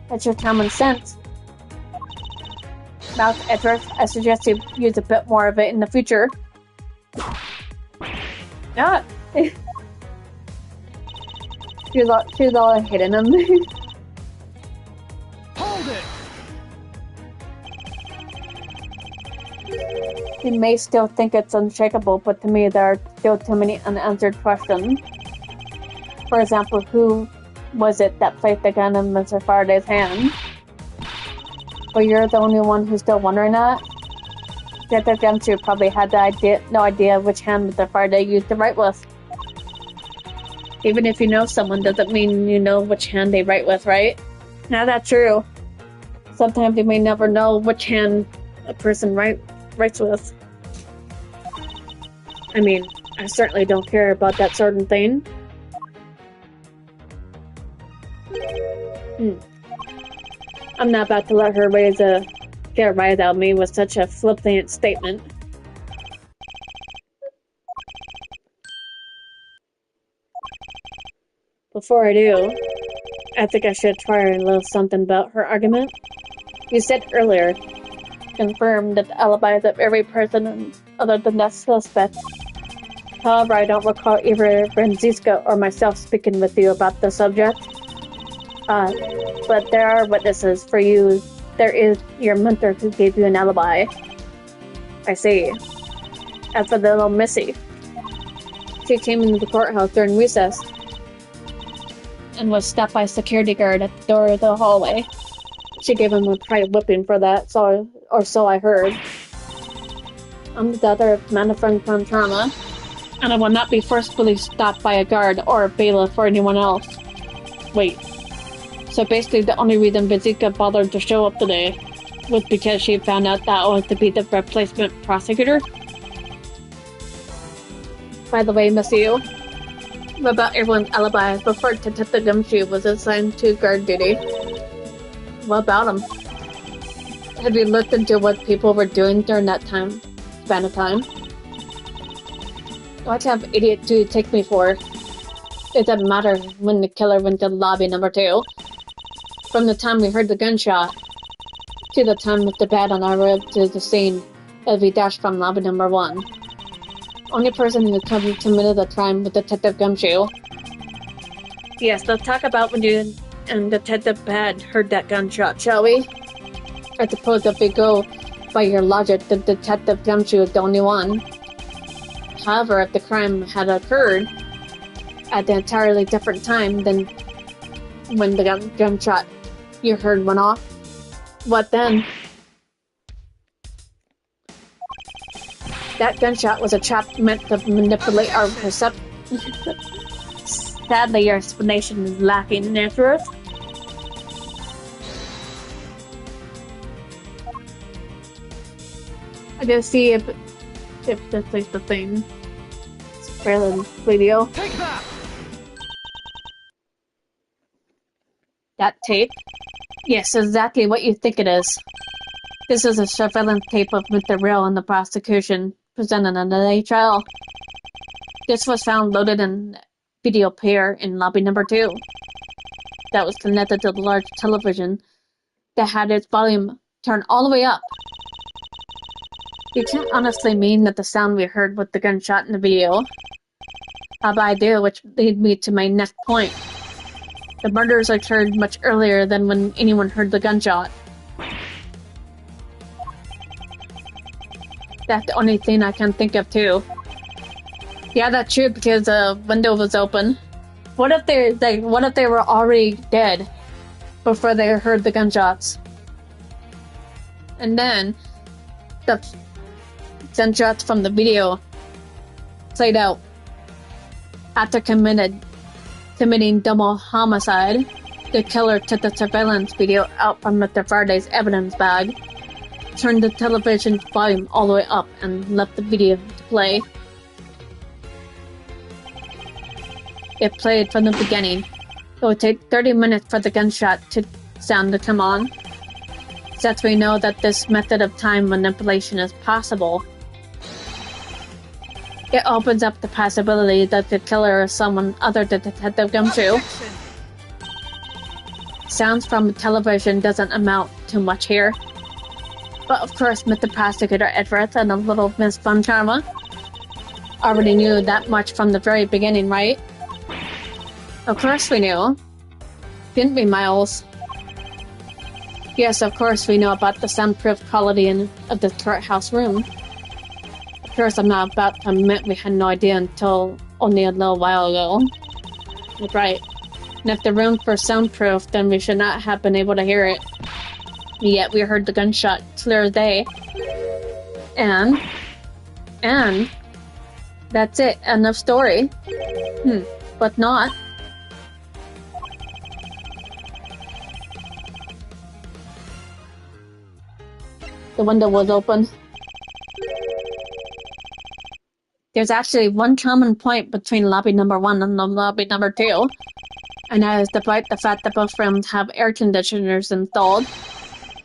That's your common sense. Mouth Edgeworth, I suggest you use a bit more of it in the future. Yeah. she's all hitting him. Hold it! You may still think it's unshakable, but to me there are still too many unanswered questions. For example, who was it that placed the gun in Mr. Faraday's hand? But you're the only one who's still wondering that? Detective Gumshoe probably had no idea which hand Mr. Faraday used to write with. Even if you know someone doesn't mean you know which hand they write with, right? Now that's true. Sometimes you may never know which hand a person writes with. I mean, I certainly don't care about that sort of thing. I'm not about to let her get a rise out of me with such a flippant statement. Before I do, I think I should try a little something about her argument. You said earlier, confirmed that the alibis of every person other than that suspect However, I don't recall either Franziska or myself speaking with you about the subject. But there are witnesses for you. There is your mentor who gave you an alibi. I see. As for the little Missy, she came into the courthouse during recess and was stopped by a security guard at the door of the hallway. She gave him a tight whipping for that, so I heard. I'm the daughter of Manafran Trauma, and I will not be forcefully stopped by a guard or a bailiff or anyone else. Wait. So basically the only reason Vizika bothered to show up today was because she found out that I was to be the replacement prosecutor? By the way, Miss Yu, what about everyone's alibi before Detective Gumshoe was assigned to guard duty? What about him? Have you looked into what people were doing during that span of time? What type of idiot do you take me for? It doesn't matter when the killer went to lobby number 2. From the time we heard the gunshot to the time Mr. Bad and I arrived to the scene as we dashed from lobby number 1. Only person who committed the crime was Detective Gumshoe. Yes, let's talk about when you and Detective Bad heard that gunshot, shall we? I suppose if we go by your logic, the Detective Gumshoe is the only one. However, if the crime had occurred at an entirely different time than when the gunshot you heard went off, what then? That gunshot was a trap meant to manipulate our perception. Sadly, your explanation is lacking in truth. I gotta see if this is the thing. Surveillance video. Take that! That tape? Yes, exactly what you think it is. This is a surveillance tape of Mr. Real and the prosecution presented on the trial. This was found loaded in video player in lobby number 2. That was connected to the large television that had its volume turned all the way up. You can't honestly mean that the sound we heard was the gunshot in the video. But I do, which leads me to my next point. The murders occurred much earlier than when anyone heard the gunshot. That's the only thing I can think of too. Yeah, that's true because the window was open. What if they were already dead before they heard the gunshots? And then the gunshots from the video played out after committing double homicide. The killer took the surveillance video out from Mr. Faraday's evidence bag, turned the television volume all the way up, and left the video to play. It played from the beginning. It would take 30 minutes for the gunshot sound to come on. Since we know that this method of time manipulation is possible, it opens up the possibility that the killer is someone other than Detective Gumshoe. Objection! Sounds from the television doesn't amount to much here. But of course, Mr. Prosecutor Edwards and the little Miss Von Charma already knew that much from the very beginning, right? Of course we knew. Didn't we, Miles? Yes, of course we know about the soundproof quality of the courthouse room. Of course, I'm not about to admit we had no idea until only a little while ago. That's right. And if the room was soundproof, then we should not have been able to hear it. Yet we heard the gunshot clear as day. And that's it. End of story. But not. The window was open. There's actually one common point between lobby number 1 and lobby number 2. And that is despite the fact that both rooms have air conditioners installed.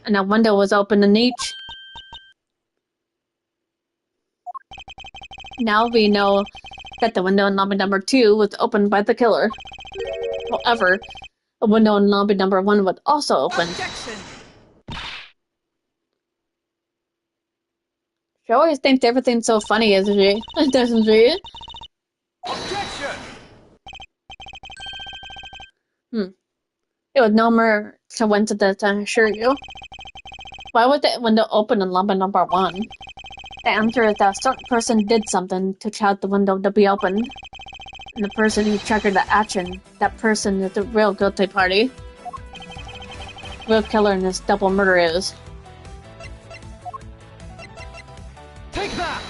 And a window was open in each. Now we know that the window in lobby number 2 was opened by the killer. However, a window in lobby number 1 was also open. Objection! She always thinks everything's so funny, isn't she? Doesn't she? It was no more coincidence, I assure you. Why would the window open in lobby number 1? The answer is that a certain person did something to cause the window to be opened. And the person who triggered the action, that person is the real guilty party. Real killer in this double murder is. Take that!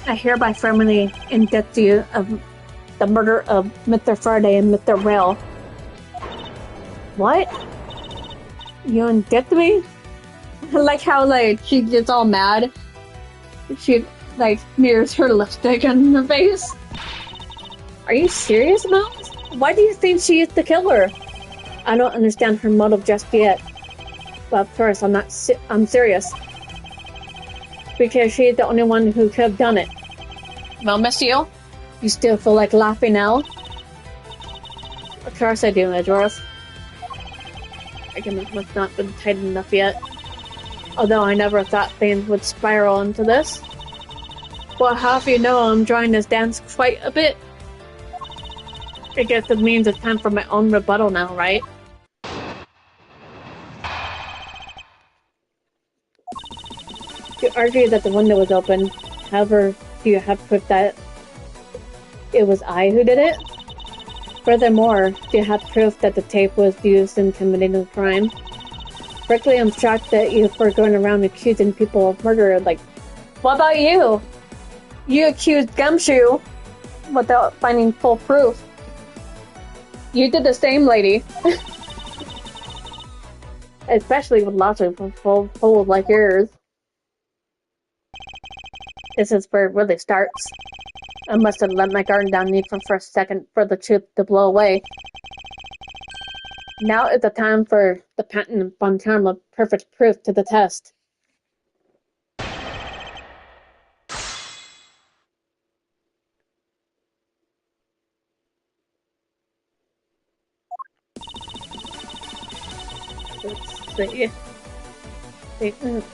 I hereby firmly indict you of the murder of Mr. Friday and Mr. Rail. What? You indict me? I like how, like, she gets all mad. She, like, smears her lipstick on her face. Are you serious, Mouse? Why do you think she is the killer? I don't understand her motive just yet. But of course, I'm serious. Because she's the only one who could have done it. Well, miss you? You still feel like laughing now? Of course I do, Edgeworth. I guess must not been tight enough yet. Although I never thought things would spiral into this. Well, half you know I'm enjoying this dance quite a bit. I guess it means it's time for my own rebuttal now, right? You argue that the window was open. However, do you have proof that it was I who did it? Furthermore, do you have proof that the tape was used in committing the crime? Frankly, I'm shocked that you were going around accusing people of murder. Like, what about you? You accused Gumshoe without finding full proof. You did the same, lady. Especially with lawsuits full like yours. This is where it really starts. I must have let my guard down even for a second for the truth to blow away. Now is the time for the patent and Fontana perfect proof to the test. Let's see. Statements.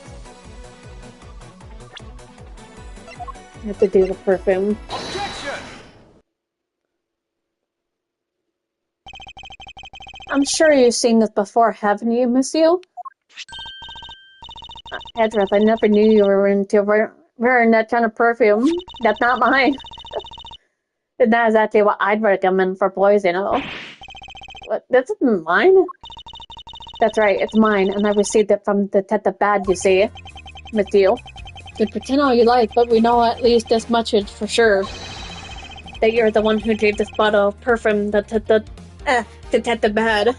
I have to do the perfume. Objection! I'm sure you've seen this before, haven't you, Miss You? Edgeworth, I never knew you were into wearing that kind of perfume. That's not mine. It's not exactly what I'd recommend for boys, you know. What? This isn't mine? That's right, it's mine, and I received it from Detective Bad, you see. Miss You. You can pretend all you like, but we know at least this much is for sure. That you're the one who gave this bottle of perfume to Detective Bad.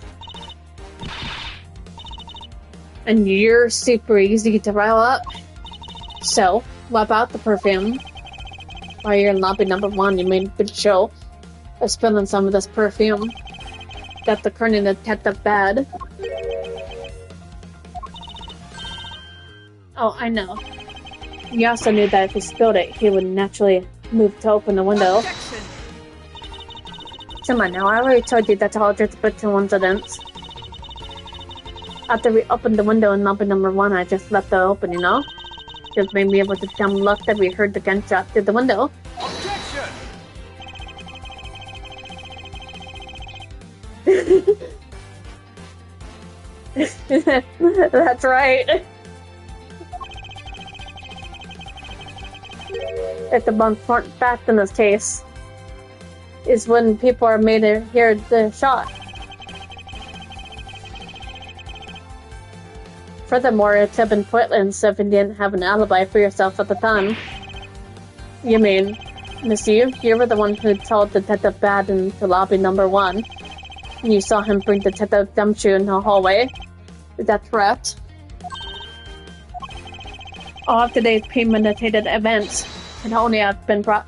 And you're super easy to rile up. So, what about the perfume? While you're in lobby number 1, you made a good show of spilling some of this perfume. That's according to Detective Bad. Oh, I know. You also knew that if he spilled it, he would naturally move to open the window. Objection! Come on now, I already told you that's all just a bit coincidence. After we opened the window in lobby number 1, I just left it open, you know? Just made me able to dumb luck that we heard the gunshot through the window. Objection! That's right. It's the most important fact in this case. Is when people are made to hear the shot. Furthermore, it would have been pointless if you didn't have an alibi for yourself at the time. You mean, Miss You were the one who told Detective Bad into lobby number 1. And you saw him bring Detective Gumshoe in the hallway. Is that correct? All of today's premeditated events can only have been brought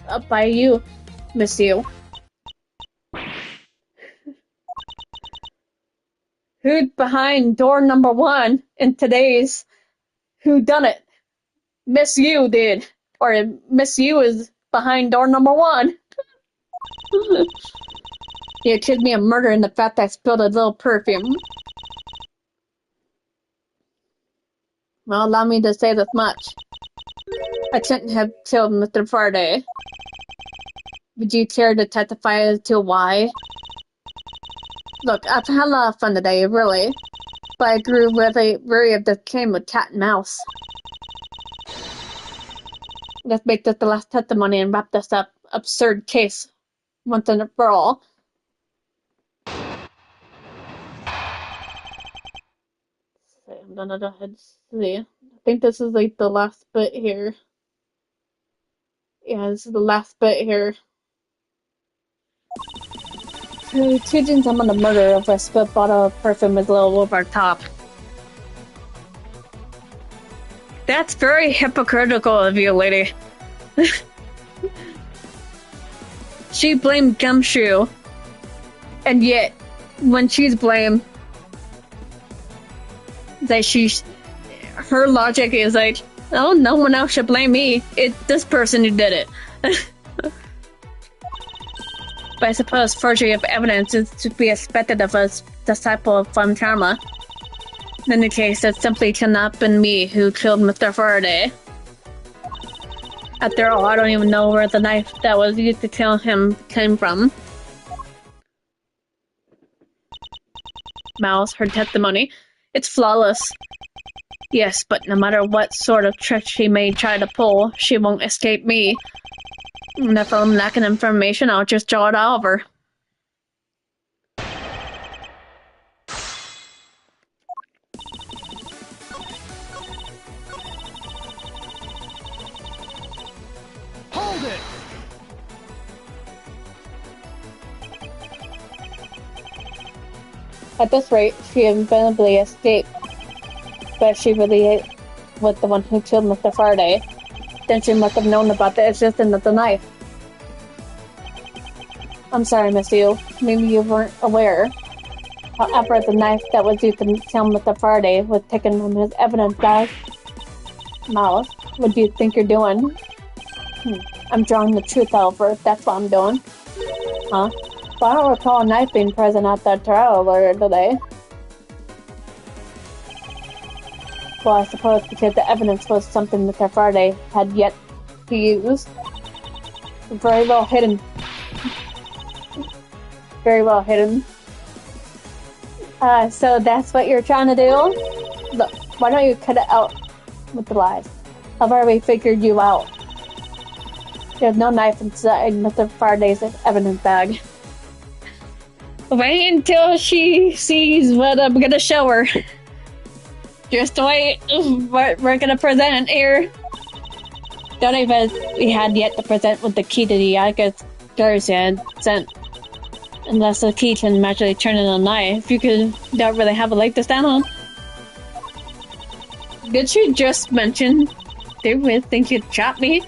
up by you, Miss You. Who's behind door number 1 in today's Who Done It? Miss You did. Or Miss You is behind door number 1. You accused me of murder in the fact that I spilled a little perfume. Well, allow me to say this much. I shouldn't have killed Mr. Faraday. Would you care to testify as to why? Look, I've had a lot of fun today, really. But I grew really weary of this game of cat and mouse. Let's make this the last testimony and wrap this up absurd case once and for all. So I'm gonna go ahead and see. I think this is like the last bit here. Yeah, this is the last bit here. Two gins on the murder of a spit bottle of perfume is a little over top. That's very hypocritical of you, lady. She blamed Gumshoe, and yet, when she's blamed, that her logic is like, oh, no one else should blame me. It's this person who did it. But I suppose forgery of evidence is to be expected of a disciple from Karma. In any case, it simply cannot have been me who killed Mr. Faraday. After all, I don't even know where the knife that was used to kill him came from. Mouse, her testimony. It's flawless. Yes, but no matter what sort of trick she may try to pull, she won't escape me. And if I'm lacking information, I'll just draw it all over. Hold it! At this rate, she inevitably escaped. But she really was the one who killed Mr. Faraday. Then she must have known about the existence of the knife. I'm sorry, Miss Yu. Maybe you weren't aware. However, the knife that was used to kill Mr. Faraday was taken from his evidence bag. Mouse, what do you think you're doing? I'm drawing the truth over. That's what I'm doing. Huh? But I don't recall a knife being present at that trial earlier today. Well, I suppose because the evidence was something Mr. Faraday had yet to use. Very well hidden. Very well hidden. So that's what you're trying to do? Look, why don't you cut it out with the lies? I've already figured you out. There's no knife inside Mr. Faraday's evidence bag. Wait until she sees what I'm gonna show her. Just wait. We're gonna present here. Don't even we had yet to present with the key to the Atticus Garcia sent. Unless the key can magically turn into a knife, you don't really have a leg to stand on. Did she just mention they would think you'd chop me?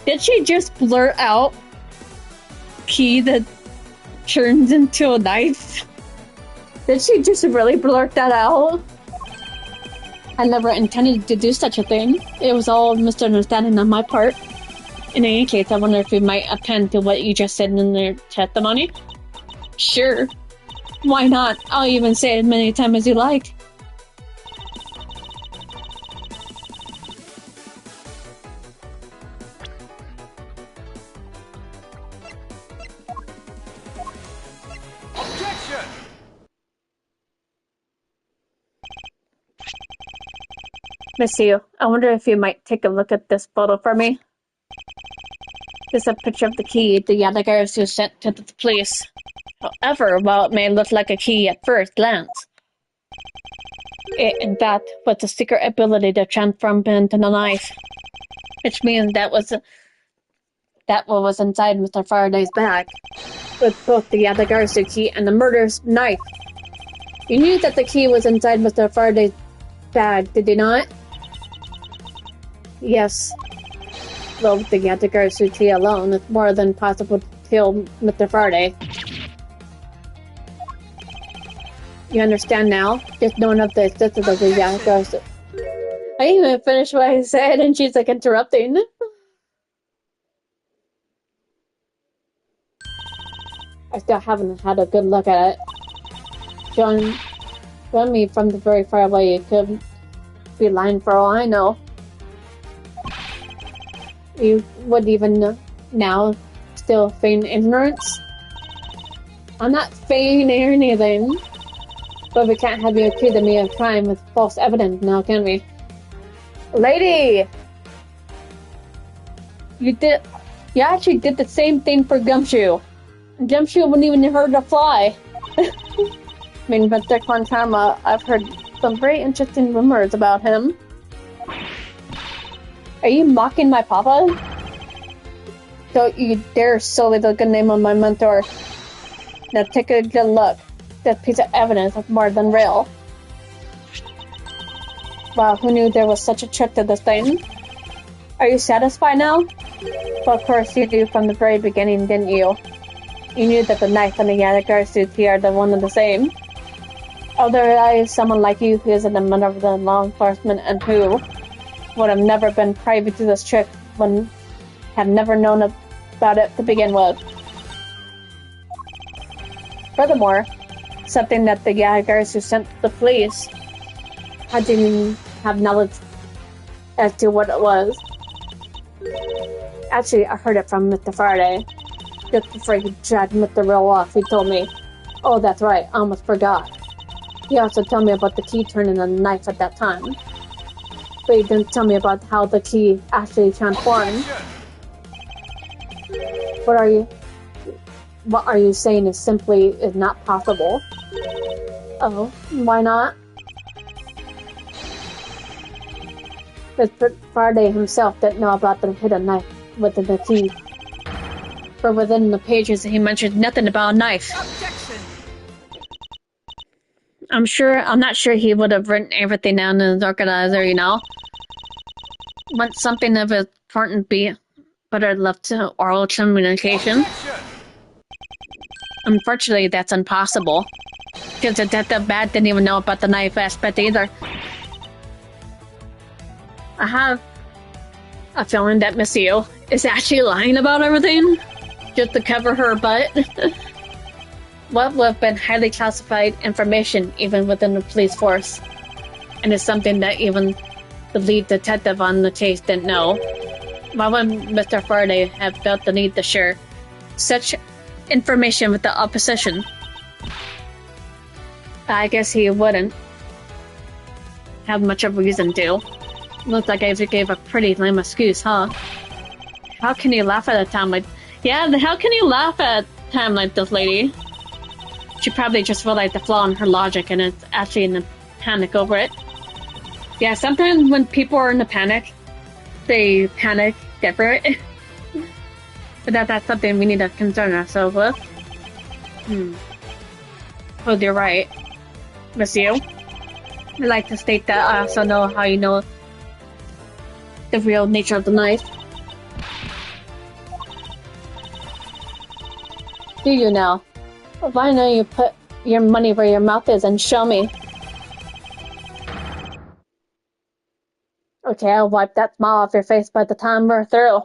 Did she just blurt out key that turns into a knife? Did she just really blurt that out? I never intended to do such a thing. It was all misunderstanding on my part. In any case, I wonder if you might append to what you just said in their testimony? Sure. Why not? I'll even say it as many times as you like. Objection! Miss Yu, I wonder if you might take a look at this photo for me. This is a picture of the key the Yadagars who sent to the police. However, while it may look like a key at first glance, it, in fact, was a secret ability to transform into a knife. Which means that what was inside Mr. Faraday's bag, with both the Yadagars key and the murderer's knife. You knew that the key was inside Mr. Faraday's bag, did you not? Yes. Though the Yadagars key alone, it's more than possible to kill Mr. Faraday. You understand now? Just knowing of the existence of the Yadagars. I didn't even finish what I said, and she's like interrupting. I still haven't had a good look at it. Showing me from the very far away, it could be lying for all I know. You would even now still feign ignorance? I'm not feigning anything. But we can't have you accusing me of crime with false evidence now, can we? Lady! You actually did the same thing for Gumshoe. Gumshoe wouldn't even hurt a fly. I mean, but Dick Von Karma, I've heard some very interesting rumors about him. Are you mocking my papa? Don't you dare sully the good name of my mentor. Now take a good look. That piece of evidence is more than real. Wow, who knew there was such a trick to this thing? Are you satisfied now? Well, of course you do from the very beginning, didn't you? You knew that the knife and the Yadagar suit here are the one and the same. Oh, there is someone like you who isn't a member of the law enforcement and who would have never been privy to this trick when had never known about it to begin with. Furthermore, something that the Yagars who sent the police didn't have knowledge as to what it was. Actually, I heard it from Mr. Faraday. Just before he dragged Mr. Real off, he told me, oh, that's right, I almost forgot. He also told me about the key turning on the knife at that time. But he didn't tell me about how the key actually transformed. What are you saying is simply not possible? Oh, why not? Mr. Faraday himself didn't know about the hidden knife within the key. For within the pages he mentioned nothing about a knife. Objection! I'm not sure he would have written everything down in his organizer, you know? Wouldn't something of importance be better left to oral communication? Objection! Unfortunately, that's impossible. Because the Detective Bat didn't even know about the knife aspect either. I have a feeling that Miss Yu is actually lying about everything, just to cover her butt. What would have been highly classified information even within the police force, and it's something that even the lead detective on the case didn't know. Why would Mr. Faraday have felt the need to share such information with the opposition? I guess he wouldn't have much of a reason to. Looks like I gave a pretty lame excuse, huh? How can you laugh at a time like... Yeah, how can you laugh at a time like this, lady? She probably just realized the flaw in her logic and is actually in a panic over it. Yeah, sometimes when people are in a panic, they panic different. But that's something we need to concern ourselves with. Well, you're right. Miss Yu, I'd like to state that I also know how you know the real nature of the knife. Do you now? Why don't you put your money where your mouth is and show me? Okay, I'll wipe that smile off your face by the time we're through.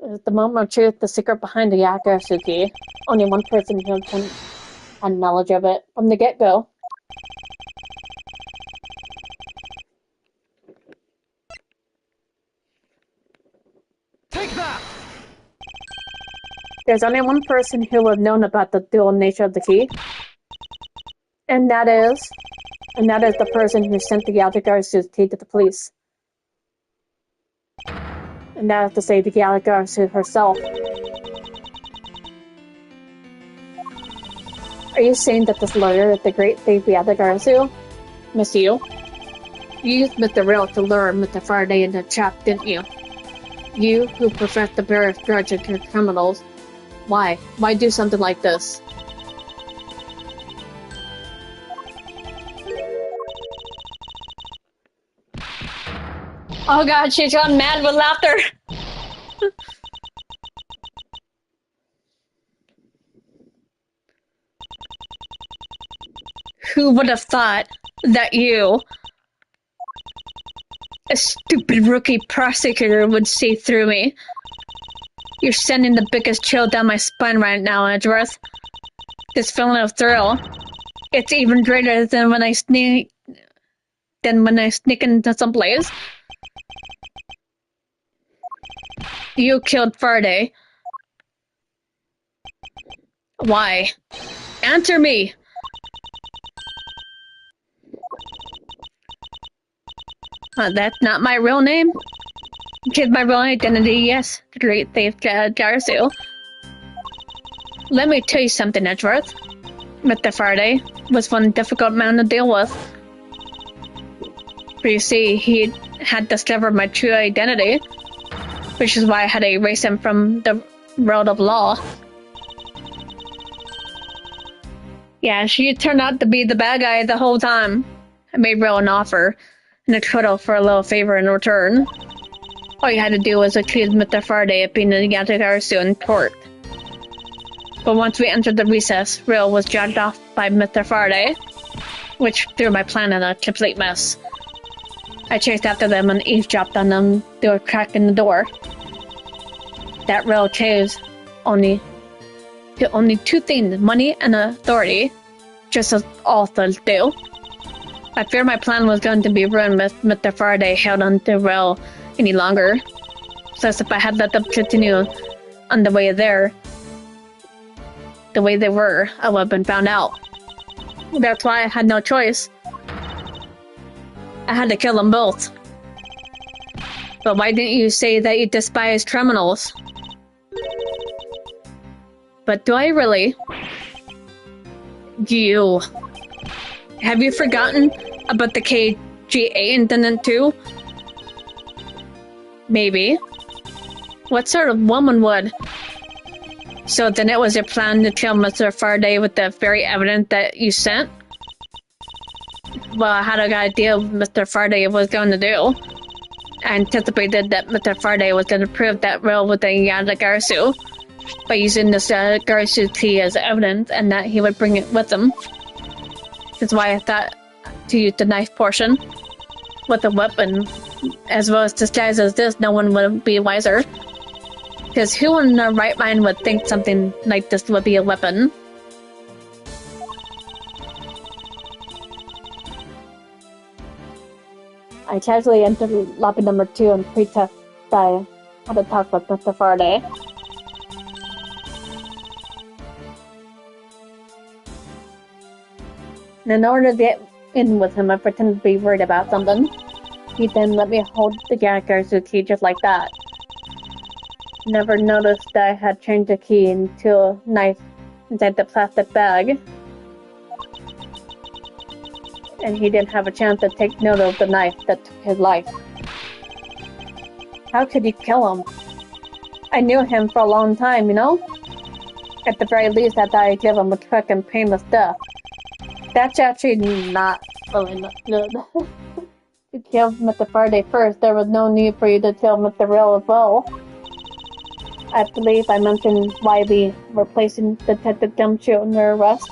Is the moment of truth the secret behind the Yakusuki? Only one person who can have knowledge of it from the get-go. Take that! There's only one person who would have known about the dual nature of the key. And that is the person who sent the Yaldagarsu's key to the police. And that is to say, the Yaldagarsu herself. Are you saying that this lawyer is the great thief Yaldagarsu? Miss Yu? You used Mr. Rail to lure Mr. Faraday into a trap, didn't you? You, who profess to bear a grudge against criminals. Why? Why do something like this? Oh god, she's gone mad with laughter! Who would have thought that you, a stupid rookie prosecutor, would see through me? You're sending the biggest chill down my spine right now, Edgeworth. This feeling of thrill. It's even greater than when I sneak into some place. You killed Faraday. Why? Answer me! That's not my real name? It's my real identity, yes. The Great Thief Jarasu. Let me tell you something, Edgeworth. Mr. Faraday was one difficult man to deal with. But you see, he had discovered my true identity, which is why I had to erase him from the world of law. Yeah, she turned out to be the bad guy the whole time. I made Ro an offer, and a cuddle for a little favor in return. All you had to do was accuse Mr. Faraday of being a Yatagarasu in court. But once we entered the recess, Ro was dragged off by Mr. Faraday, which threw my plan in a complete mess. I chased after them and eavesdropped on them through a crack in the door. That Ro chose only two things, money and authority, just as all thugs do. I fear my plan was going to be ruined if Mr. Faraday held on to Ro any longer. So if I had let them continue on the way there, the way they were, I would have been found out. That's why I had no choice. I had to kill them both. But why didn't you say that you despise criminals? But do I really? You. Have you forgotten about the KGA incident too? Maybe. What sort of woman would? So then it was your plan to kill Mr. Faraday with the very evidence that you sent? Well, I had a idea what Mr. Faraday was going to do. I anticipated that Mr. Faraday was going to prove that Ro was a Yatagarasu by using this Garasu tea as evidence, and that he would bring it with him. That's why I thought to use the knife portion with a weapon. As well as disguised as this, no one would be wiser. Because who in their right mind would think something like this would be a weapon? I casually entered lobby number 2 and pretest I had to talk with Mr. Faraday. And in order to get in with him, I pretended to be worried about something. He then let me hold the Garasu key just like that. Never noticed that I had changed the key into a knife inside the plastic bag. And he didn't have a chance to take note of the knife that took his life. How could you kill him? I knew him for a long time, you know? At the very least, I thought I'd give him a quick and painless death. That's actually not really good. You killed Mr. Faraday first. There was no need for you to kill Mr. Real as well. I believe I mentioned why we were placing Detective Gumshoe under arrest.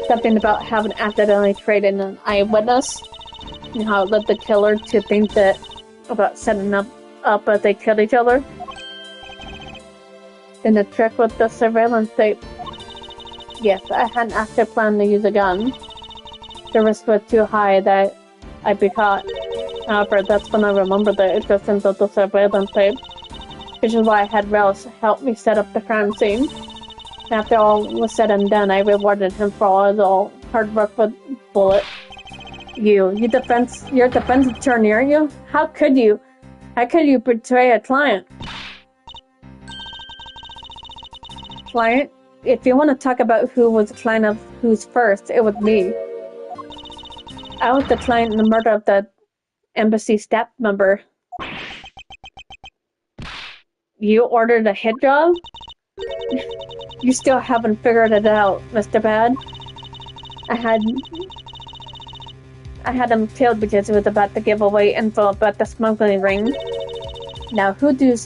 Something about having accidentally created an eyewitness, and how it led the killer to think that about setting up as they killed each other. Then the trick with the surveillance tape. Yes, I had an active plan to use a gun. The risk was too high that I'd be caught. However, that's when I remembered the existence of the surveillance tape, which is why I had Rouse help me set up the crime scene. After all was said and done, I rewarded him for all his hard work with Bullet. You're a defense attorney, aren't you? How could you? How could you betray a client? Client? If you want to talk about who was the client of who's first, it was me. I was the client in the murder of the embassy staff member. You ordered a hit job? You still haven't figured it out, Mr. Bad. I had him killed because he was about to give away info about the smuggling ring. Now, who do you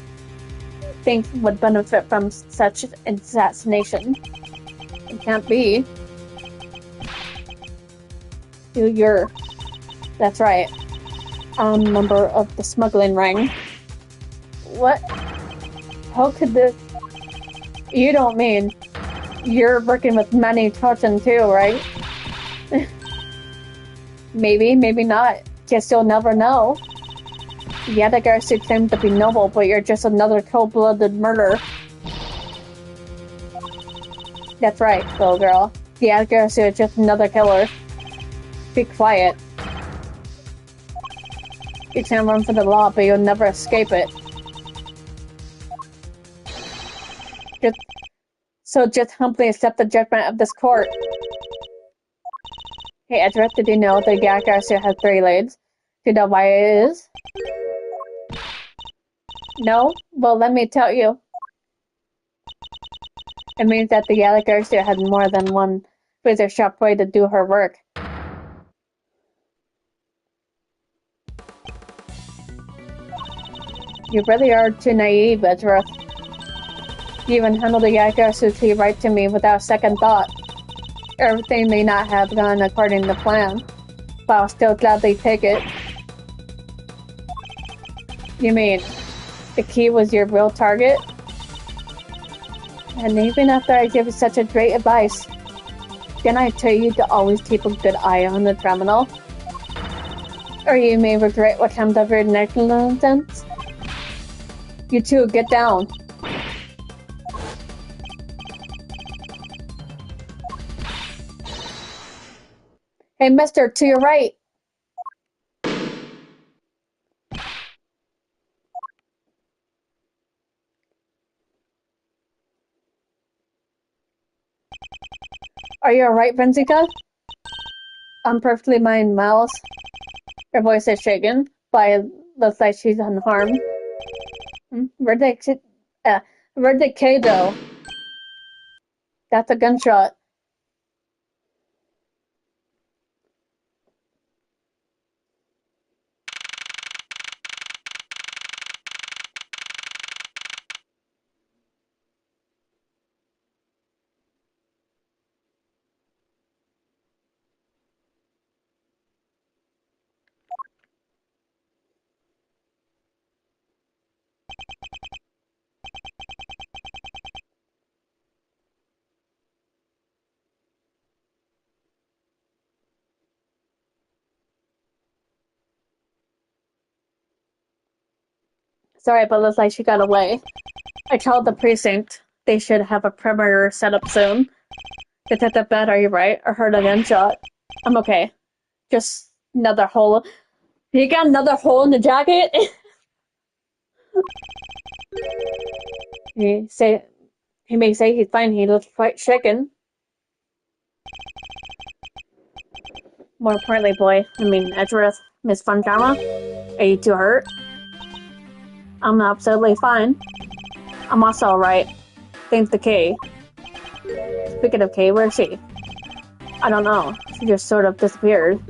think would benefit from such assassination? It can't be. That's right. I'm a member of the smuggling ring. What? How could this... You don't mean you're working with Manny Tartan too, right? Maybe, maybe not. Guess you'll never know. Yeah, the guys who claim to be noble, but you're just another cold-blooded murderer. That's right, little girl. The other guys who are just another killer. Be quiet. You can run from the law, but you'll never escape it. Just humbly accept the judgment of this court. Hey, Edward, did you know the Yak Garcia has 3 legs? Do you know why it is? No? Well, let me tell you. It means that the Yak Garcia had more than one razor-sharp way to do her work. You really are too naive, Edward. You even handled the Yak Garcia key right to me without a second thought. Everything may not have gone according to plan, but I'll still gladly take it. You mean, the key was your real target? And even after I give you such a great advice, didn't I tell you to always keep a good eye on the terminal? Or you may regret what comes of your negligence? You two, get down. Hey, mister, to your right! Are you alright, Benzica? I'm perfectly fine, Miles. Her voice is shaken, but it looks like she's unharmed. Where'd the kid go? That's a gunshot. Sorry, but looks like she got away. I called the precinct. They should have a perimeter set up soon. Detective Bed, are you right? I heard a gunshot. I'm okay. Just another hole. You got another hole in the jacket? He may say he's fine. He looks quite shaken. More importantly, Edgeworth, Miss Funjama, are you too hurt? I'm absolutely fine. I'm also alright. Thanks to Kay. Speaking of Kay, where's she? I don't know. She just sort of disappeared.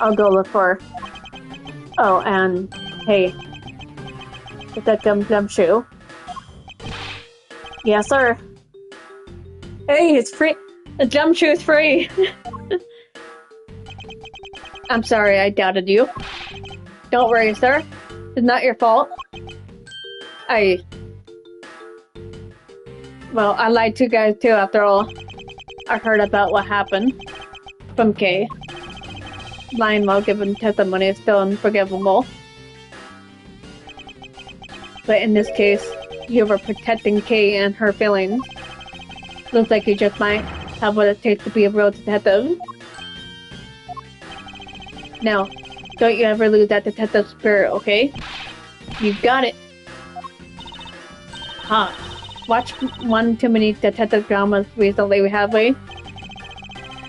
I'll go look for her. Oh, and hey, get that gumshoe. Yes, sir. Hey, it's free. The gumshoe is free. I'm sorry, I doubted you. Don't worry, sir. It's not your fault. Well, I lied to you guys too, after all. I heard about what happened from Kay. Lying while giving testimony is still unforgivable. But in this case, you were protecting Kay and her feelings. Looks like you just might have what it takes to be a real detective. Now, don't you ever lose that detective spirit, okay? You got it! Huh. Watched one too many detective dramas recently, have we?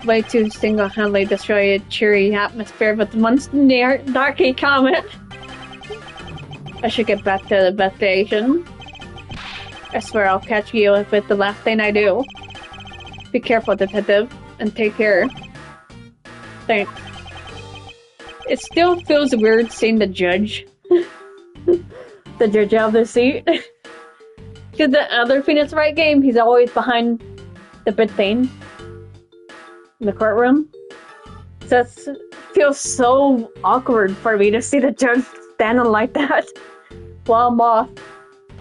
Way too single-handedly destroy a cheery atmosphere with one darky comment. I should get back to the investigation. I swear I'll catch you if it's the last thing I do. Be careful, detective, and take care. Thanks. It still feels weird seeing the judge. The judge out of the seat. Because the other Phoenix Wright game, he's always behind the big thing in the courtroom. So it feels so awkward for me to see the judge standing like that while I'm off.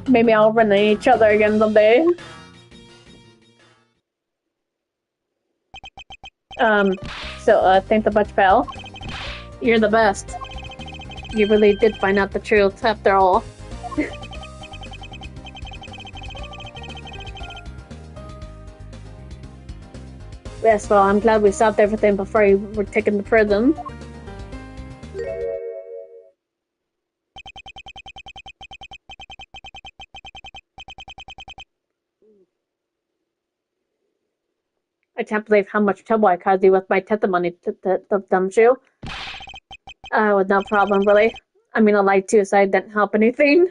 Maybe I'll run into each other again someday. Thanks a bunch, pal. You're the best. You really did find out the truth after all. Yes, well, I'm glad we stopped everything before you were taken to prison. I can't believe how much trouble I caused you with my testimony, the dumb shoe. With no problem, really. I mean, I lied too, so I didn't help anything.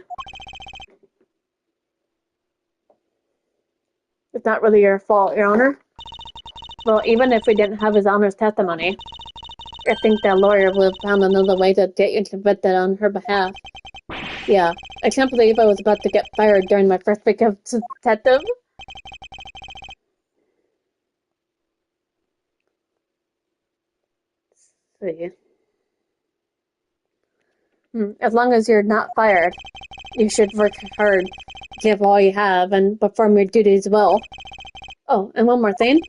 It's not really your fault, Your Honor. Well, even if we didn't have His Honor's testimony, I think that lawyer would have found another way to get you convicted on her behalf. Yeah, I can't believe I was about to get fired during my first week of detective. Let's see. As long as you're not fired, you should work hard, give all you have, and perform your duties well. Oh, and one more thing.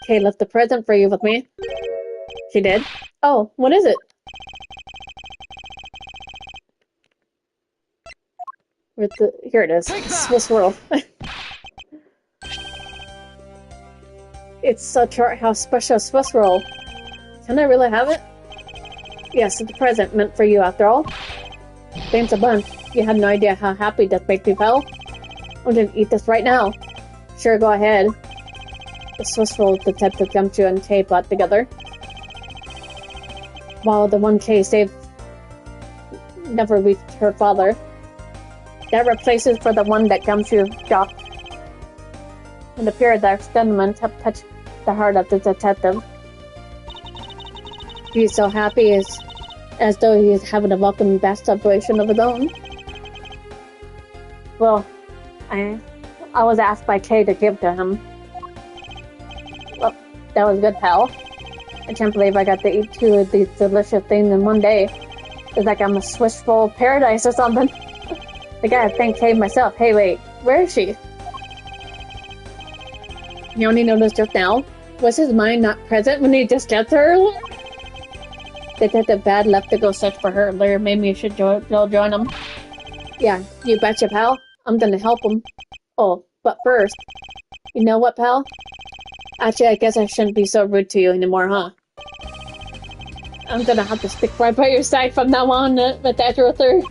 Kay left a present for you with me. She did? Oh, what is it? Here it is. Swiss roll. It's such a how special Swiss roll. Can I really have it? Yes, it's a present meant for you after all. Thanks a bunch. You have no idea how happy this makes me, pal. I'm gonna eat this right now. Sure, go ahead. The Swiss roll Detective Gumshoe and Kay brought together. While the one Kay saved never reached her father. That replaces for the one that Gumshoe dropped. It appeared that experiment have touched the heart of the detective. He's so happy as though he is having a welcome bath celebration of his own. Well, I was asked by Kay to give to him. Well, that was good, pal. I can't believe I got to eat 2 of these delicious things in one day. It's like I'm a Swiss roll paradise or something. I gotta thank Kay myself. Hey, wait, where is she? You only noticed just now? Was his mind not present when he just got to her? Detective Bad left to go search for her earlier. Maybe you should go join him. Yeah, you betcha, pal. I'm gonna help him. Oh, but first, you know what, pal? Actually, I guess I shouldn't be so rude to you anymore, huh? I'm gonna have to stick right by your side from now on, with that Ruther.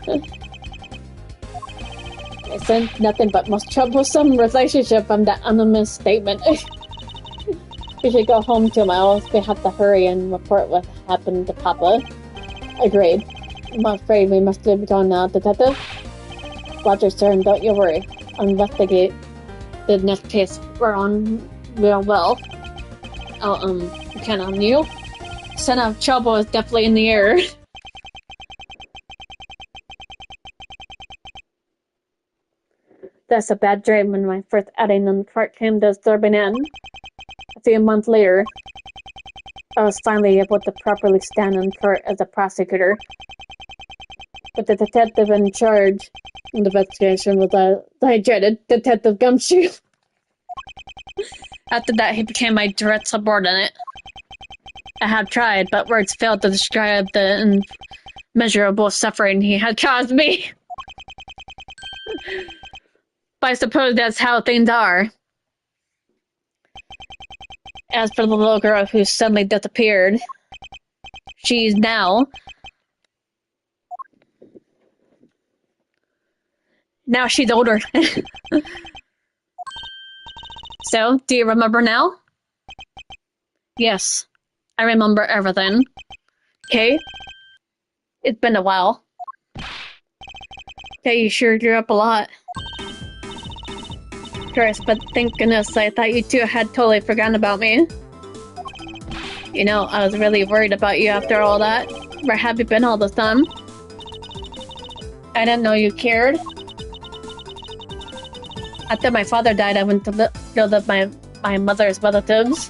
It's nothing but most troublesome relationship from that anonymous statement. We should go home too, Miles. We have to hurry and report what happened to Papa. Agreed. I'm afraid we must leave it on now, Detective. Roger, sir, and don't you worry. I'll investigate the next case we're on real well. I'll, depend on you. Son of trouble is definitely in the air. That's a bad dream when my first outing on the court came to a disturbing end. A few months later, I was finally able to properly stand in court as a prosecutor. But the detective in charge of the investigation was the dreaded Detective Gumshoe. After that, he became my direct subordinate. I have tried, but words failed to describe the immeasurable suffering he had caused me. But I suppose that's how things are. As for the little girl who suddenly disappeared, she's now she's older. So, do you remember now? Yes, I remember everything. Okay? It's been a while. Okay, you sure grew up a lot. Chris, but thank goodness I thought you two had totally forgotten about me. You know, I was really worried about you after all that. Where have you been all this time? I didn't know you cared. After my father died, I went to live with my mother's relatives.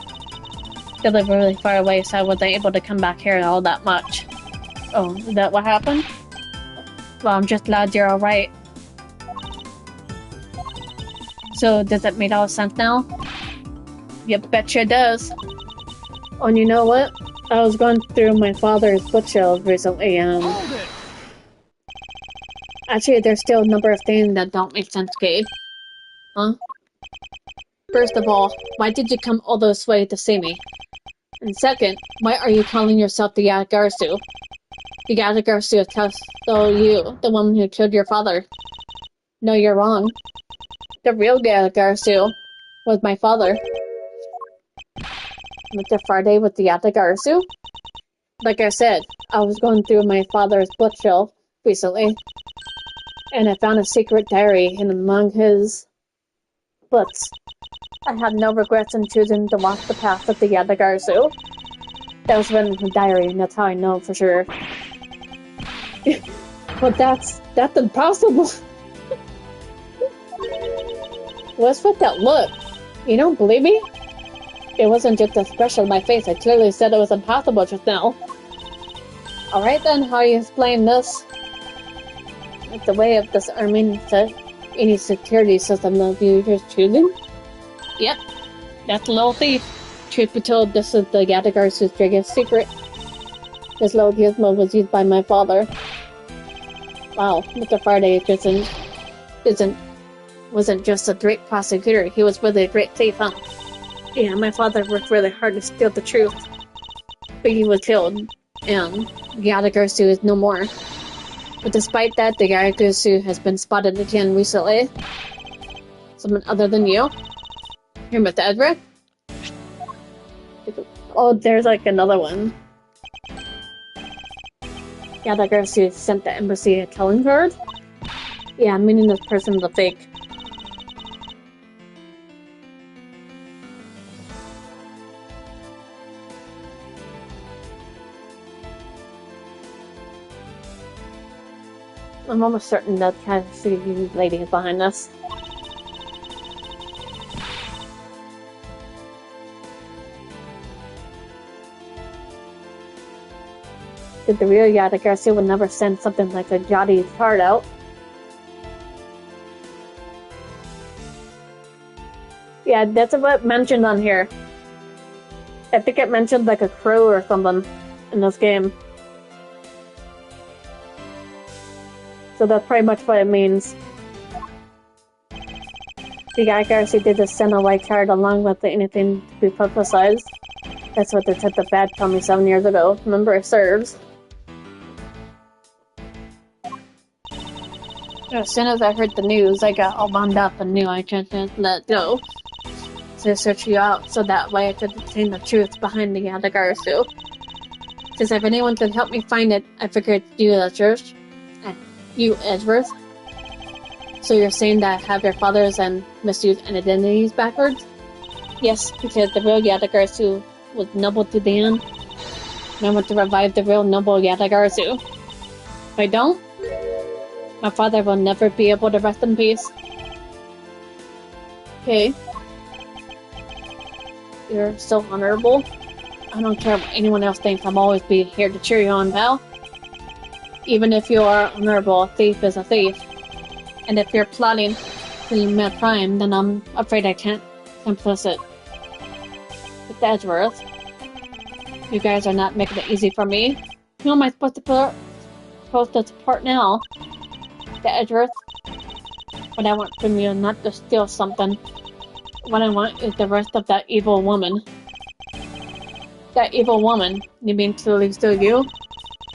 They live really far away, so I wasn't able to come back here all that much. Oh, is that what happened? Well, I'm just glad you're alright. So, does it make all sense now? Yep, betcha it does. Oh, and you know what? I was going through my father's bookshelf recently, and Hold it! actually, there's still a number of things that don't make sense, Kay. Huh? First of all, why did you come all this way to see me? And second, why are you calling yourself the Yatagarsu? The Yatagarsu attests to you, the woman who killed your father. No, you're wrong. The real Yatagarsu was my father. Mr. Faraday with the Yatagarsu? Like I said, I was going through my father's bookshelf recently, and I found a secret diary hidden among his books. I had no regrets in choosing to walk the path of the Yatagarsu. That was written in the diary, and that's how I know for sure. But that's impossible. What's with that look? You don't believe me? It wasn't just the expression on my face. I clearly said it was impossible just now. Alright then, how you explain this? It's the way of disarming any security system that you're just choosing? Yep, that's a little thief. Truth be told, this is the Yatagarsu's biggest secret. This little gizmo was used by my father. Wow, Mr. Faraday wasn't just a great prosecutor, he was really a great thief, huh? Yeah, my father worked really hard to steal the truth. But he was killed, and Yatagarsu is no more. But despite that, the Yatagarsu has been spotted again recently. Someone other than you? Here, Mr. Edward? Oh, there's like another one. Yatagarsu sent the embassy a calling card? Yeah, meaning this person is a fake. I'm almost certain that Cassie lady is behind us. Did the real Yatagarsu would never send something like a Jotty card out? Yeah, that's what mentioned on here. I think it mentioned like a crow or something in this game. So that's pretty much what it means. The Yatagarsu did just send a white card along with anything to be publicized. That's what they said the bad told me 7 years ago. Remember, it serves. As soon as I heard the news, I got all wound up and knew I couldn't let go. So I searched you out so that way I could obtain the truth behind the Yatagarsu. Because if anyone could help me find it, I figured you, Edgeworth. You, Edgeworth. So you're saying that I have your father's and misused identities backwards? Yes, because the real Yatagarsu was noble to the end. And I want to revive the real noble Yatagarsu. If I don't, my father will never be able to rest in peace. Okay. You're so honorable. I don't care what anyone else thinks, I'll always be here to cheer you on, pal. Even if you are honorable, a thief is a thief. And if you're plotting to commit a crime, then I'm afraid I can't complicit. But Edgeworth, you guys are not making it easy for me. Who am I supposed to support now? The Edgeworth? What I want from you is not to steal something. What I want is the rest of that evil woman. That evil woman? You mean to steal you?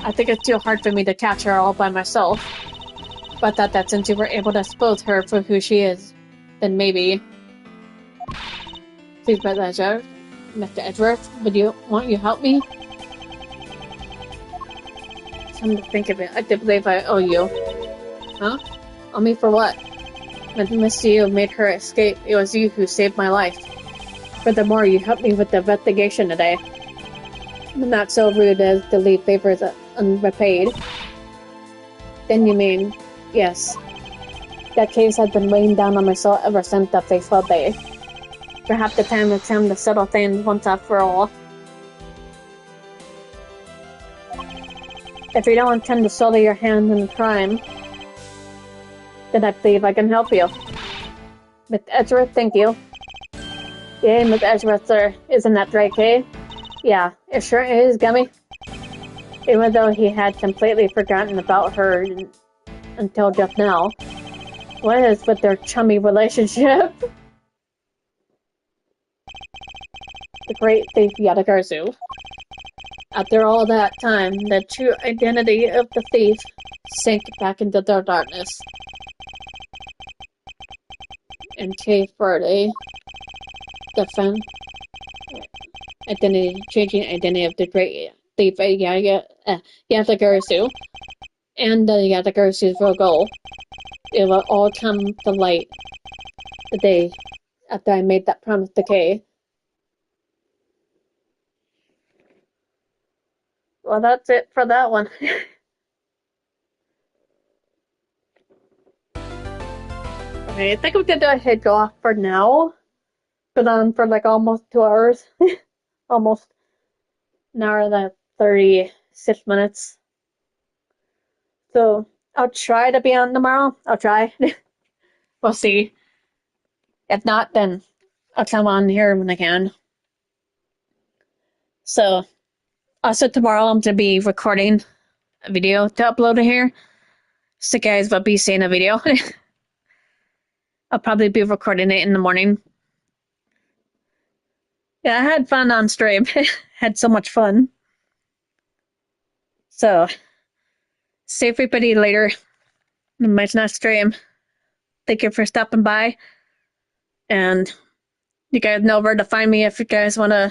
I think it's too hard for me to catch her all by myself. But that since you were able to expose her for who she is, then maybe... Please, Mr. Edgeworth, won't you help me? Come to think of it, I do believe I owe you. Huh? Owe me for what? When Miss Yu made her escape, it was you who saved my life. Furthermore, you helped me with the investigation today. I'm not so rude as to leave favors unrepaid. Then you mean, yes. That case has been weighing down on my soul ever since that fateful day. Perhaps the time has come to settle things once and for all. If you don't intend to sully your hand in the crime, then I believe I can help you. Miss Edgeworth, thank you. Yay, Miss Edgeworth, sir. Isn't that right, Kay? Yeah, it sure is, Gummy. Even though he had completely forgotten about her until just now. What is with their chummy relationship? The great thief Yatagarzu. After all that time, the true identity of the thief sank back into the darkness. And Cape Verde, the changing identity of the great thief Yatagarzu, and the Yatagarzu's real goal, it will all come to light the day after I made that promise to Kay. Well, that's it for that one. Okay, I think I'm gonna head off for now. Been on for like almost 2 hours. Almost an hour and 36 minutes. So I'll try to be on tomorrow. I'll try. We'll see. If not, then I'll come on here when I can. So also tomorrow I'm gonna be recording a video to upload here. So you guys will be seeing a video. I'll probably be recording it in the morning. Yeah, I had fun on stream. Had so much fun. So see everybody later in my next stream. Thank you for stopping by. And you guys know where to find me if you guys wanna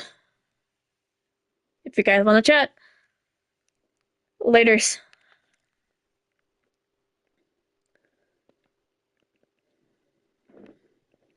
chat. Laters.